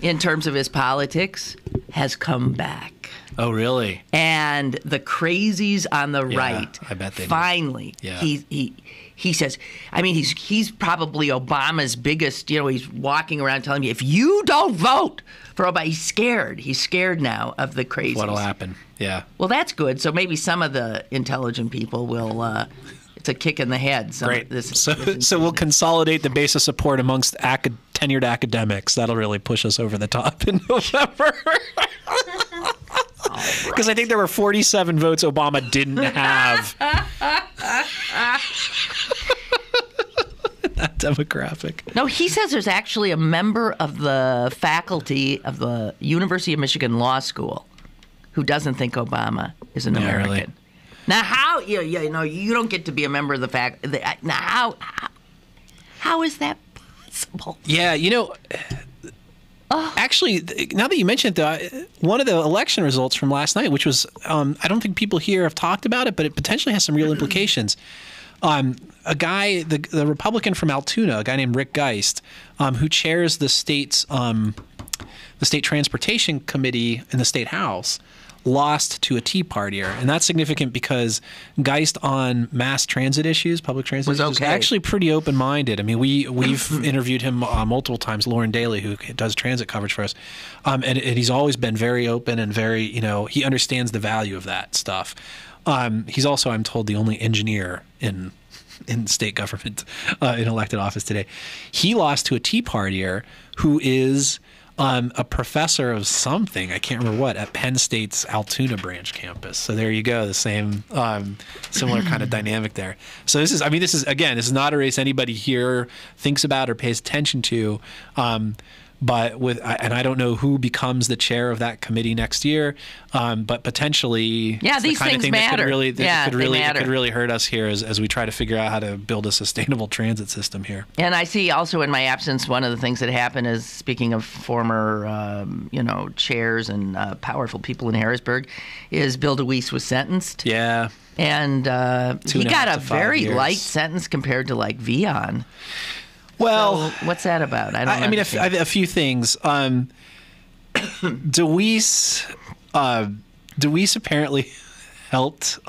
in terms of his politics, has come back. Oh, really? And the crazies on the right, I bet they finally, he says, he's probably Obama's biggest, he's walking around telling me, if you don't vote for Obama, he's scared. He's scared now of the crazies. What'll happen? Yeah. Well, that's good. So maybe some of the intelligent people will, it's a kick in the head. Great. So we'll consolidate the base of support amongst tenured academics. That'll really push us over the top in November. Because I think there were 47 votes Obama didn't have. That demographic. No, he says there's actually a member of the faculty of the University of Michigan Law School who doesn't think Obama is an American. Really? Now, how you don't get to be a member of the faculty. Now, how is that possible? Yeah, actually, now that you mention it, though, one of the election results from last night, which was, I don't think people here have talked about it, but it potentially has some real implications. A guy, the Republican from Altoona, a guy named Rick Geist, who chairs the state transportation committee in the state house, lost to a Tea Partier, and that's significant because Geist on mass transit issues, public transit issues, is actually pretty open-minded. I mean, we've interviewed him multiple times. Lauren Daly, who does transit coverage for us, and he's always been very open and very, he understands the value of that stuff. He's also, I'm told, the only engineer in state government in elected office today. He lost to a Tea Partier who is a professor of something, I can't remember what, at Penn State's Altoona branch campus. So there you go, the same similar kind of dynamic there. So this is not a race anybody here thinks about or pays attention to. But and I don't know who becomes the chair of that committee next year, but potentially, these things matter. It could really hurt us here as we try to figure out how to build a sustainable transit system here. And I see also in my absence, one of the things that happened is, speaking of former, chairs and powerful people in Harrisburg, is Bill DeWeese was sentenced. Yeah. And he got a very light sentence compared to like Vion. Well, so what's that about? I don't know. I mean, a few things. DeWeese apparently helped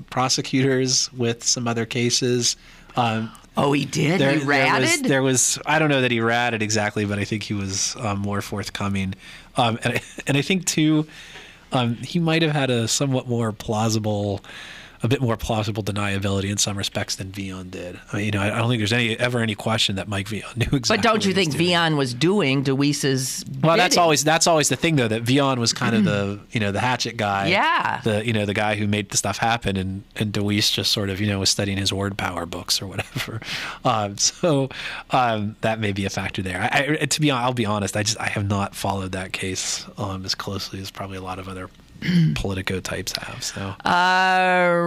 prosecutors with some other cases. He did? He ratted? There was I don't know that he ratted exactly, but I think he was more forthcoming. And I think, too, he might have had a somewhat more plausible a bit more plausible deniability in some respects than Vion did. I mean, I don't think there's ever any question that Mike Vion knew exactly. But don't you think Vion was doing DeWeese's bidding? Well, that's always the thing, though, that Vion was kind of the hatchet guy. Yeah. The guy who made the stuff happen, and DeWeese just sort of was studying his word power books or whatever. So that may be a factor there. I'll be honest. I have not followed that case as closely as probably a lot of other Politico types have. So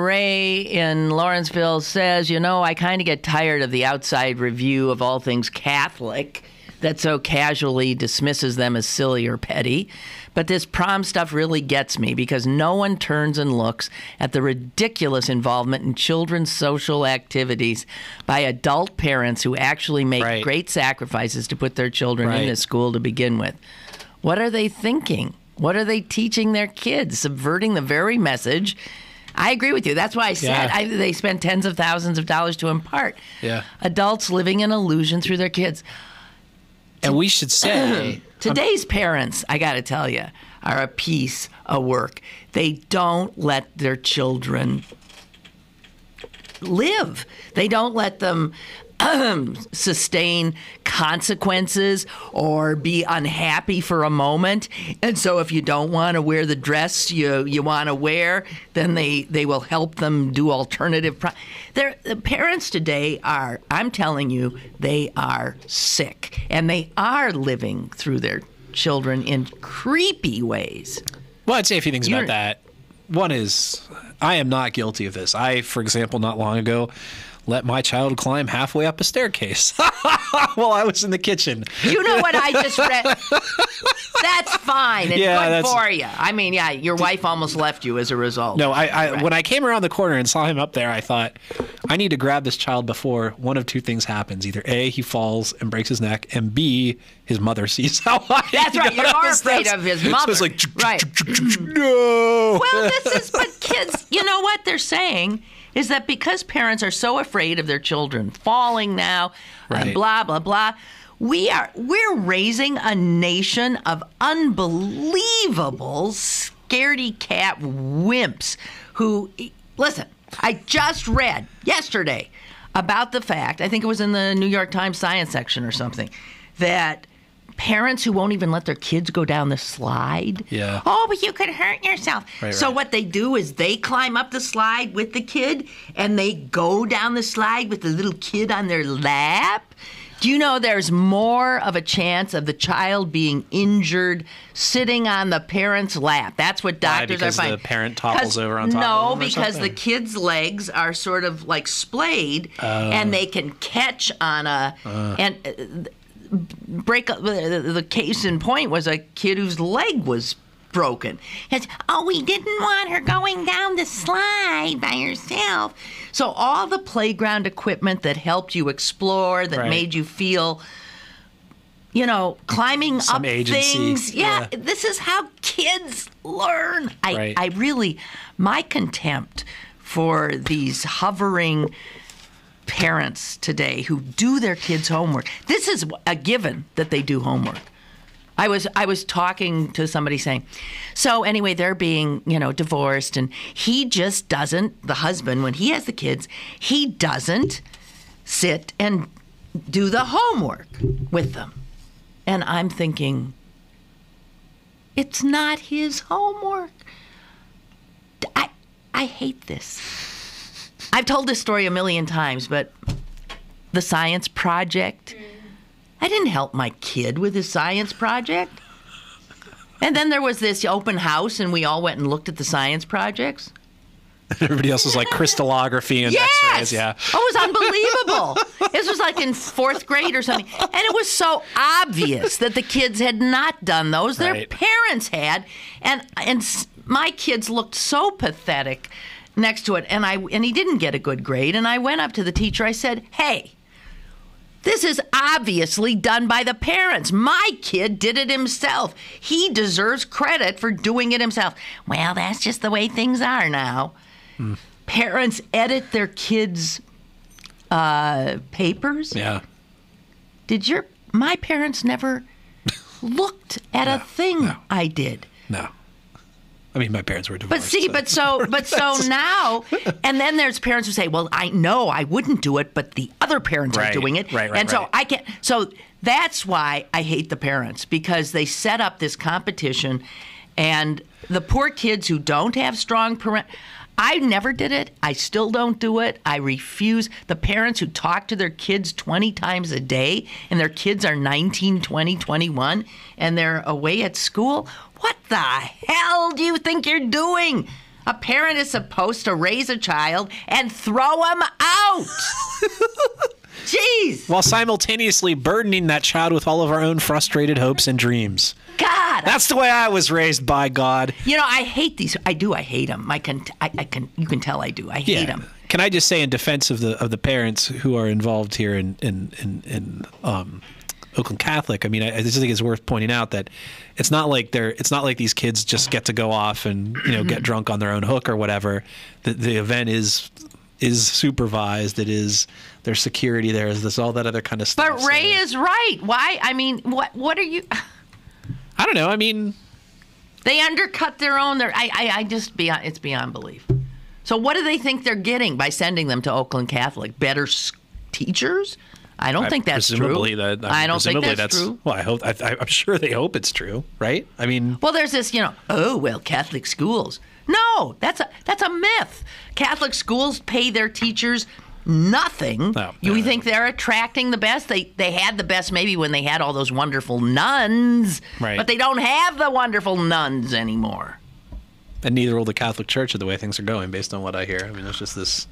Ray in Lawrenceville says, I kind of get tired of the outside review of all things Catholic that so casually dismisses them as silly or petty. But this prom stuff really gets me because no one turns and looks at the ridiculous involvement in children's social activities by adult parents who actually make great sacrifices to put their children in this school to begin with. What are they thinking? What are they teaching their kids? Subverting the very message. I agree with you. That's why I said they spend tens of thousands of dollars to impart. Yeah. Adults living an illusion through their kids. And we should say... Today's parents, I got to tell you, are a piece of work. They don't let their children live. They don't let them sustain consequences or be unhappy for a moment. And so if you don't want to wear the dress you want to wear, then they will help them do alternative. The parents today are, I'm telling you, they are sick. And they are living through their children in creepy ways. Well, I'd say a few things about that. One is, I am not guilty of this. I, for example, not long ago, let my child climb halfway up a staircase while I was in the kitchen. You know what I just read? That's fine. It's good for you. I mean, your wife almost left you as a result. No, when I came around the corner and saw him up there, I thought, I need to grab this child before one of two things happens. Either A, he falls and breaks his neck, and B, his mother sees how high That's right. You're more afraid of his mother. So it's like, right. No. Well, but kids, you know what they're saying is that because parents are so afraid of their children falling now and blah, blah, blah, we're raising a nation of unbelievable scaredy cat wimps who, listen, I just read yesterday about the fact, I think it was in the New York Times science section or something, that parents who won't even let their kids go down the slide. Yeah. Oh, but you could hurt yourself. So what they do is they climb up the slide with the kid and they go down the slide with the little kid on their lap. Do you know there's more of a chance of the child being injured sitting on the parent's lap? That's what doctors are finding. Because the parent topples over on top of them or because something? the kid's legs are sort of like splayed and they can catch on break up. The case in point was a kid whose leg was broken. It's, we didn't want her going down the slide by herself. So all the playground equipment that helped you explore, that made you feel, climbing some up agency. Things. Yeah, this is how kids learn. I really, my contempt for these hovering parents today who do their kids' homework. This is a given that they do homework. I was talking to somebody saying, so anyway, they're being, divorced, and he just doesn't, the husband, when he has the kids, he doesn't sit and do the homework with them. And I'm thinking, it's not his homework. I hate this. I've told this story a million times, but the science project, I didn't help my kid with his science project. And then there was this open house, and we all went and looked at the science projects. Everybody else was like crystallography and X-rays. Yeah. Oh, it was unbelievable. This was like in 4th grade or something. And it was so obvious that the kids had not done those. Their parents had. And my kids looked so pathetic next to it, and he didn't get a good grade. And I went up to the teacher. I said, hey, this is obviously done by the parents. My kid did it himself. He deserves credit for doing it himself. Well, that's just the way things are now. Parents edit their kids' papers. Yeah. My parents never looked at a thing I did. No. I mean, my parents were divorced. But so now, and then there's parents who say, "Well, I know I wouldn't do it, but the other parents are doing it, and so I can't." So that's why I hate the parents, because they set up this competition, and the poor kids who don't have strong parents. I never did it. I still don't do it. I refuse. The parents who talk to their kids 20 times a day, and their kids are 19, 20, 21, and they're away at school. What the hell do you think you're doing? A parent is supposed to raise a child and throw him out. Jeez. While simultaneously burdening that child with all of our own frustrated hopes and dreams. God. That's the way I was raised, by God. You know, I hate these. I do. I hate them. You can tell I do. I hate them. Can I just say, in defense of the parents who are involved here in Oakland Catholic, I mean, I just think it's worth pointing out that it's not like these kids just get to go off and get drunk on their own hook or whatever. The event is supervised. It is, there's security there's all that other kind of stuff. But Ray is right. Why? I mean, what are you? I don't know. I mean, they undercut their own. It's beyond belief. So what do they think they're getting by sending them to Oakland Catholic? Better teachers? I don't think that's true. I don't think that's true. Well, I'm sure they hope it's true, right? I mean, well, there's this, Catholic schools. No, that's a myth. Catholic schools pay their teachers nothing. You think they're attracting the best? They had the best maybe when they had all those wonderful nuns, right? But they don't have the wonderful nuns anymore. And neither will the Catholic Church, the way things are going, based on what I hear. I mean, there's just this.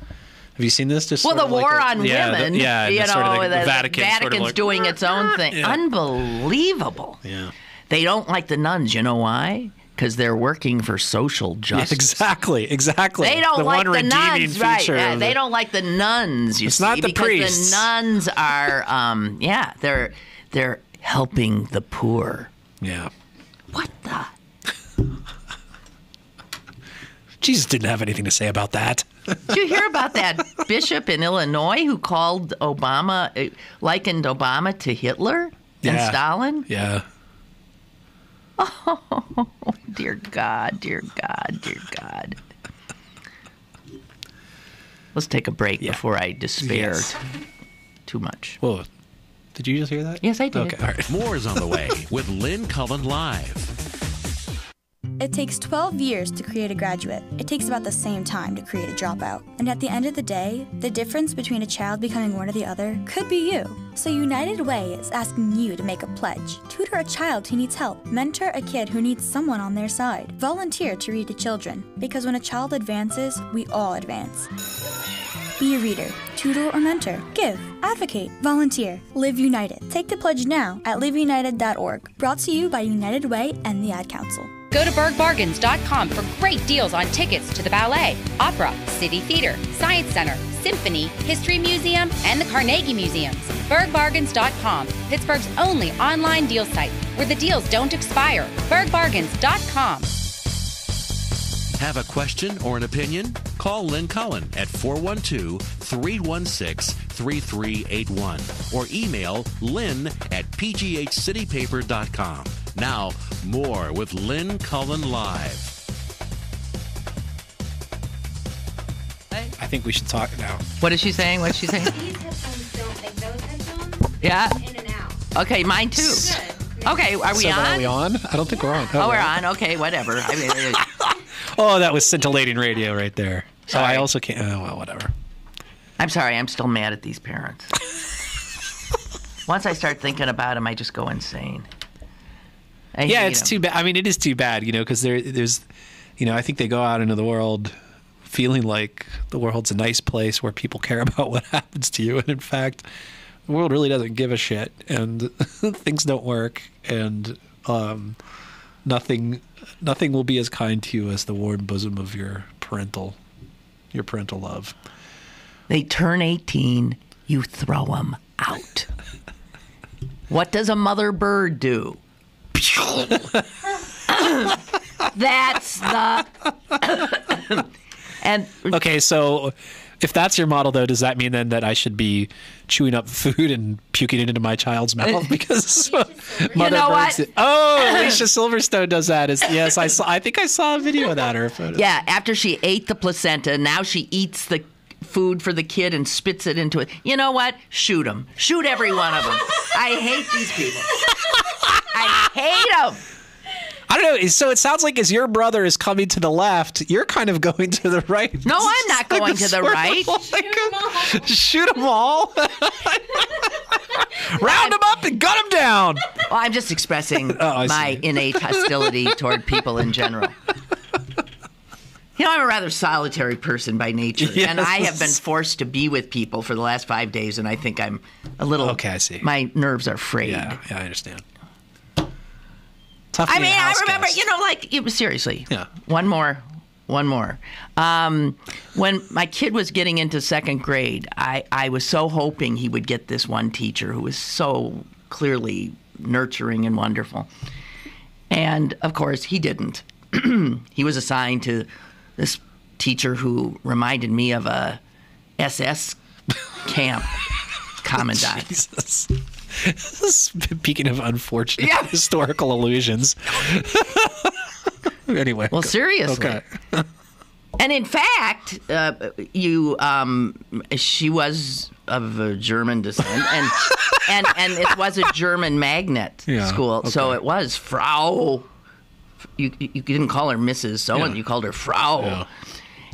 Have you seen this? Just the war on women. The Vatican's doing its own thing. Yeah. Unbelievable. Yeah. They don't like the nuns. You know why? Because they're working for social justice. Yeah, exactly. They don't like the nuns, right? Yeah, they don't like the nuns. It's not the priests. The nuns are, they're helping the poor. Yeah. What the? Jesus didn't have anything to say about that. Did you hear about that bishop in Illinois who likened Obama to Hitler and Stalin? Yeah. Oh, dear God, dear God, dear God. Let's take a break before I despair too much. Whoa. Did you just hear that? Yes, I did. Okay, all right. More is on the way with Lynn Cullen Live. It takes 12 years to create a graduate. It takes about the same time to create a dropout. And at the end of the day, the difference between a child becoming one or the other could be you. So United Way is asking you to make a pledge. Tutor a child who needs help. Mentor a kid who needs someone on their side. Volunteer to read to children. Because when a child advances, we all advance. Be a reader, tutor or mentor. Give, advocate, volunteer. Live United. Take the pledge now at liveunited.org. Brought to you by United Way and the Ad Council. Go to bergbargains.com for great deals on tickets to the ballet, opera, City Theater, Science Center, Symphony, History Museum, and the Carnegie Museums. bergbargains.com, Pittsburgh's only online deal site where the deals don't expire. bergbargains.com. Have a question or an opinion? Call Lynn Cullen at 412-316-3381 or email lynn@pghcitypaper.com. Now, more with Lynn Cullen Live. I think we should talk now. What is she saying? What's she saying? These headphones don't make those headphones. Yeah. In and out. Okay, mine too. Okay, are we on? Are we on? I don't think we're on. Oh, we're on. Okay, whatever. I mean, oh, that was scintillating radio right there. Sorry. Oh, I also can't. Oh, well, whatever. I'm sorry. I'm still mad at these parents. Once I start thinking about them, I just go insane. It's too bad. I mean, it is too bad, because there's, I think they go out into the world feeling like the world's a nice place where people care about what happens to you. And in fact, the world really doesn't give a shit, and things don't work, and nothing will be as kind to you as the warm bosom of your parental love. They turn 18, you throw them out. What does a mother bird do? That's the... And okay, so If that's your model, though, does that mean then that I should be chewing up food and puking it into my child's mouth because mother know birds what? it? Oh, Alicia Silverstone does that. Yes, I think I saw a video of that or a photo. Yeah, after she ate the placenta, now she eats the food for the kid and spits it into it. You know what? Shoot them. Shoot every one of them. I hate these people. I hate them. I don't know. So it sounds like as your brother is coming to the left, you're kind of going to the right. No, I'm not going to the right. Shoot them all. Round them up and gun them down. Well, I'm just expressing my innate hostility toward people in general. You know, I'm a rather solitary person by nature, and I have been forced to be with people for the last 5 days, and I think I'm a little... Okay, I see. My nerves are frayed. Yeah, I understand. I mean, I remember, seriously. Yeah. One more. When my kid was getting into second grade, I was so hoping he would get this one teacher who was so clearly nurturing and wonderful. And, of course, he didn't. He was assigned to this teacher who reminded me of a SS camp commandant. Jesus. Speaking of unfortunate historical illusions. Anyway. Well, seriously. Okay. And in fact, she was of German descent, and it was a German magnet school, okay. So it was Frau. You didn't call her Mrs. So-and, you called her Frau. Yeah.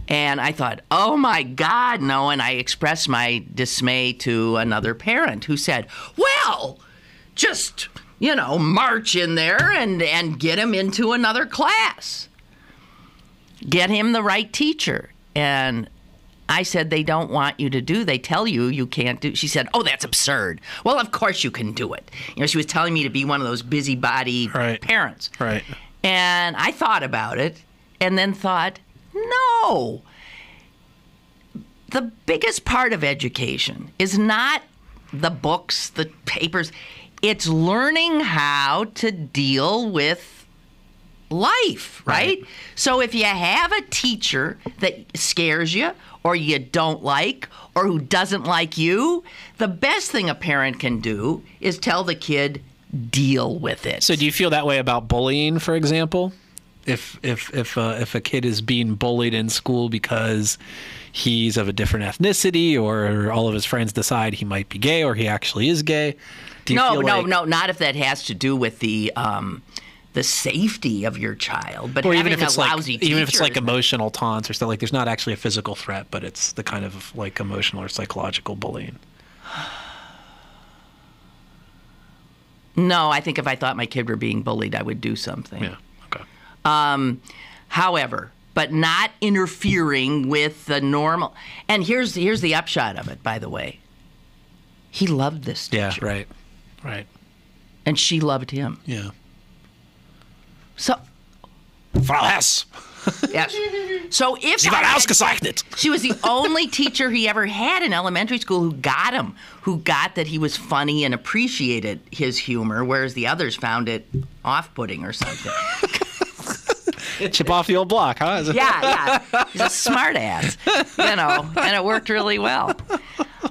And I thought, oh, my God, no. And I expressed my dismay to another parent who said, well, just, march in there and get him into another class. Get him the right teacher. And I said, they don't want you to do. They tell you can't do. She said, oh, that's absurd. Well, of course you can do it. She was telling me to be one of those busybody parents. Right. And I thought about it and then thought, no. The biggest part of education is not the books, the papers. It's learning how to deal with life, right? So if you have a teacher that scares you or you don't like or who doesn't like you, the best thing a parent can do is tell the kid, deal with it. So do you feel that way about bullying, for example? If a kid is being bullied in school because he's of a different ethnicity or all of his friends decide he might be gay or he actually is gay, do you feel like... No, not if that has to do with the safety of your child. But or having even if it's a lousy teacher, even if it's like emotional taunts or stuff, like there's not actually a physical threat, but it's the kind of like emotional or psychological bullying. No, I think if I thought my kid were being bullied, I would do something. Yeah. Okay. However, but not interfering with the normal. And here's the upshot of it, by the way. He loved this teacher. Yeah, right. And she loved him. Yeah. So. Frau Hess. Yes. So if Sie war ausgezeichnet. She was the only teacher he ever had in elementary school who got him, who got that he was funny and appreciated his humor, whereas the others found it off-putting or something. Chip off the old block, huh? Yeah. He's a smart ass, and it worked really well.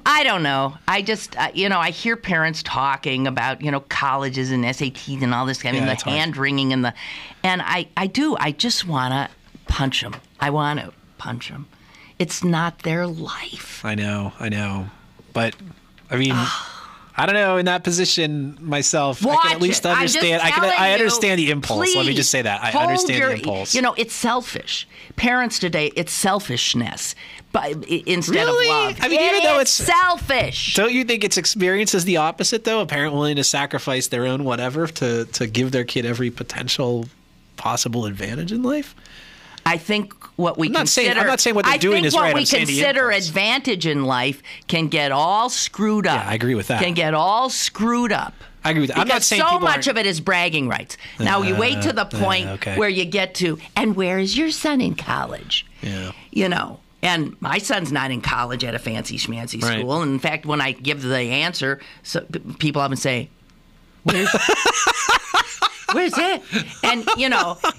I don't know. I just, I hear parents talking about, colleges and SATs and all this kind of the hand-wringing and I do. I just want to punch them. I want to punch them. It's not their life. I know. But, I mean... I don't know. In that position myself, I can at least understand. I understand the impulse. Please, let me just say that I understand the impulse. It's selfish. Parents today, it's selfishness, but instead really? of love. I mean, even though it's selfish. Don't you think its experience is the opposite, though? A parent willing to sacrifice their own whatever to give their kid every potential possible advantage in life. I think what we consider... I'm not saying what they're doing is right. I'm saying what we consider advantage in life can get all screwed up. Yeah, I agree with that. Can get all screwed up. I agree with that. I'm not saying so much of it is bragging rights. Now, you wait to the point where you get to, and where is your son in college? Yeah. And my son's not in college at a fancy schmancy school. And in fact, when I give the answer, people often say, where's it? And,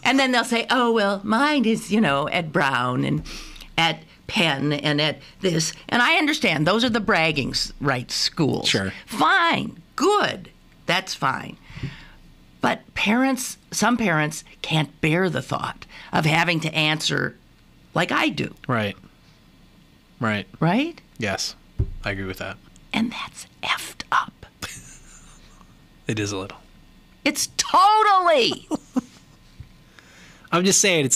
and then they'll say, oh, well, mine is, at Brown and at Penn and at this. And I understand those are the bragging rights schools. Sure. Fine. Good. That's fine. But some parents can't bear the thought of having to answer like I do. Right. Right. Right? Yes. I agree with that. And that's effed up. It is a little. It's totally. I'm just saying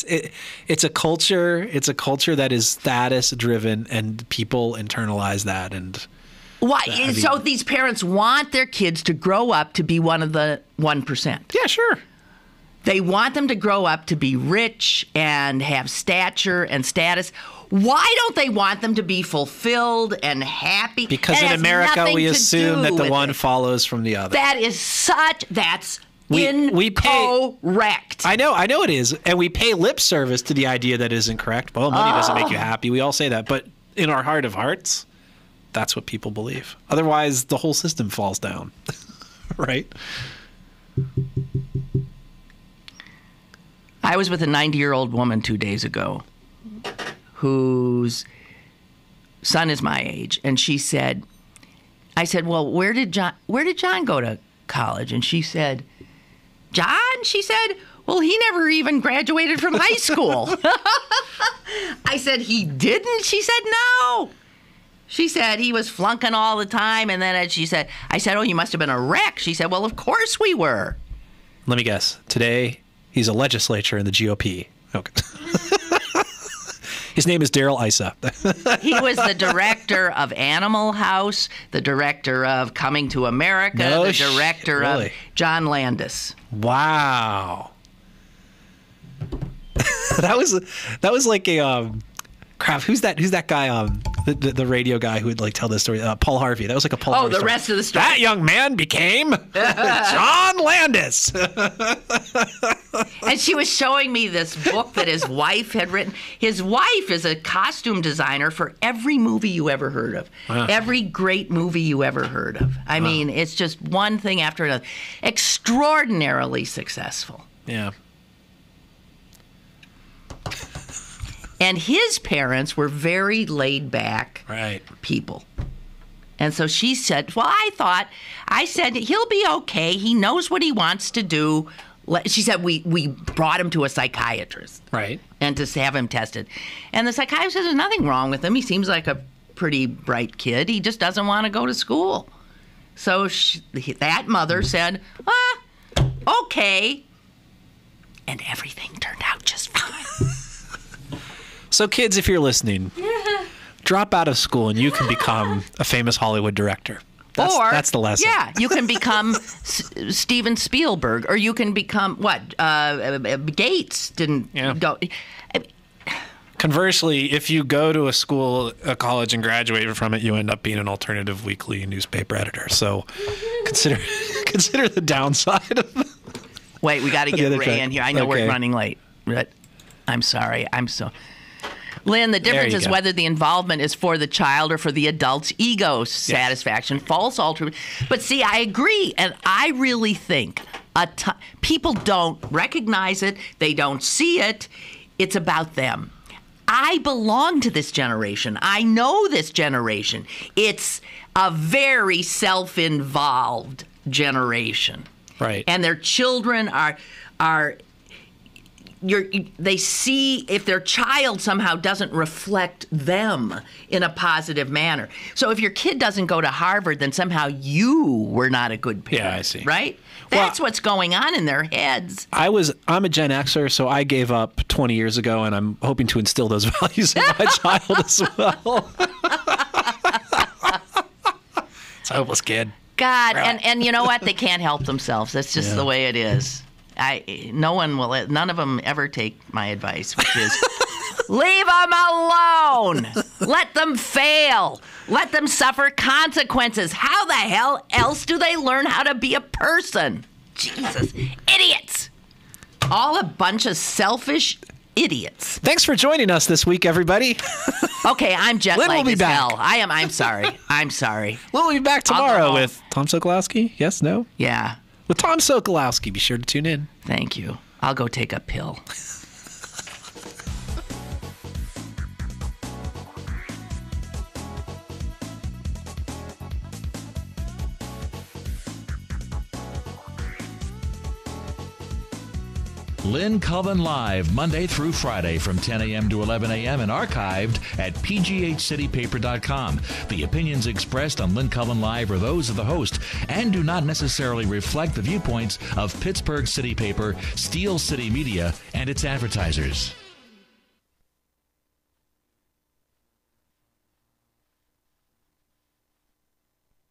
it's a culture. It's a culture that is status driven, and people internalize that. And why? I mean, So these parents want their kids to grow up to be one of the 1%. Yeah, sure. They want them to grow up to be rich and have stature and status. Why don't they want them to be fulfilled and happy? Because in America, we assume that the one follows from the other. That's we pay, incorrect. I know it is. And we pay lip service to the idea that is incorrect. Well, money doesn't make you happy. We all say that. But in our heart of hearts, that's what people believe. Otherwise, the whole system falls down. Right? I was with a 90-year-old woman 2 days ago whose son is my age, and she said, I said, well, where did John go to college? And she said, John? She said, well, he never even graduated from high school. I said, he didn't? She said, no. She said he was flunking all the time, and then I said, oh, you must have been a wreck. She said, well, of course we were. Let me guess. Today, he's a legislator in the GOP. Okay. His name is Daryl Issa. He was the director of Animal House, the director of Coming to America, the director of John Landis. Wow. that was like a crap. Who's that guy? The radio guy who would like tell this story. Paul Harvey. That was like a Paul. Harvey the story. rest of the story. That young man became John Landis. And she was showing me this book that his wife had written. His wife is a costume designer for every movie you ever heard of. Wow. Every great movie you ever heard of. I mean, it's just one thing after another. Extraordinarily successful. Yeah. And his parents were very laid back people. And so she said, well, I said, he'll be okay. He knows what he wants to do. She said, we brought him to a psychiatrist. Right. And to have him tested. And the psychiatrist said, there's nothing wrong with him. He seems like a pretty bright kid. He just doesn't want to go to school. So that mother said, okay. And everything turned out just fine. So kids, if you're listening, drop out of school and you can become a famous Hollywood director. That's the lesson. Yeah, you can become Steven Spielberg, or you can become Gates didn't go. Conversely, if you go to a college and graduate from it, you end up being an alternative weekly newspaper editor. So consider the downside of Wait, we got to get Ray in here. I know we're running late. I'm sorry. Lynn, the difference is whether the involvement is for the child or for the adult's ego satisfaction, false altruism. But see, I agree, and I really think people don't recognize it. They don't see it. It's about them. I belong to this generation. I know this generation. It's a very self-involved generation. Right. And their children they see if their child somehow doesn't reflect them in a positive manner. So if your kid doesn't go to Harvard, then somehow you were not a good parent. Yeah, I see. Right? That's what's going on in their heads. I'm a Gen Xer, so I gave up 20 years ago, and I'm hoping to instill those values in my child as well. It's a hopeless kid. God, and you know what? They can't help themselves. That's just the way it is. None of them ever take my advice, which is leave them alone. Let them fail. Let them suffer consequences. How the hell else do they learn how to be a person? Jesus, idiots. All a bunch of selfish idiots. Thanks for joining us this week, everybody. Okay, I'm jet lagged will be as back. hell. I'm sorry. I'm sorry. We'll be back tomorrow with Tom Sokolowski. Yes, no? Yeah. With Tom Sokolowski. Be sure to tune in. Thank you. I'll go take a pill. Lynn Cullen Live, Monday through Friday from 10 a.m. to 11 a.m. and archived at pghcitypaper.com. The opinions expressed on Lynn Cullen Live are those of the host and do not necessarily reflect the viewpoints of Pittsburgh City Paper, Steel City Media, and its advertisers.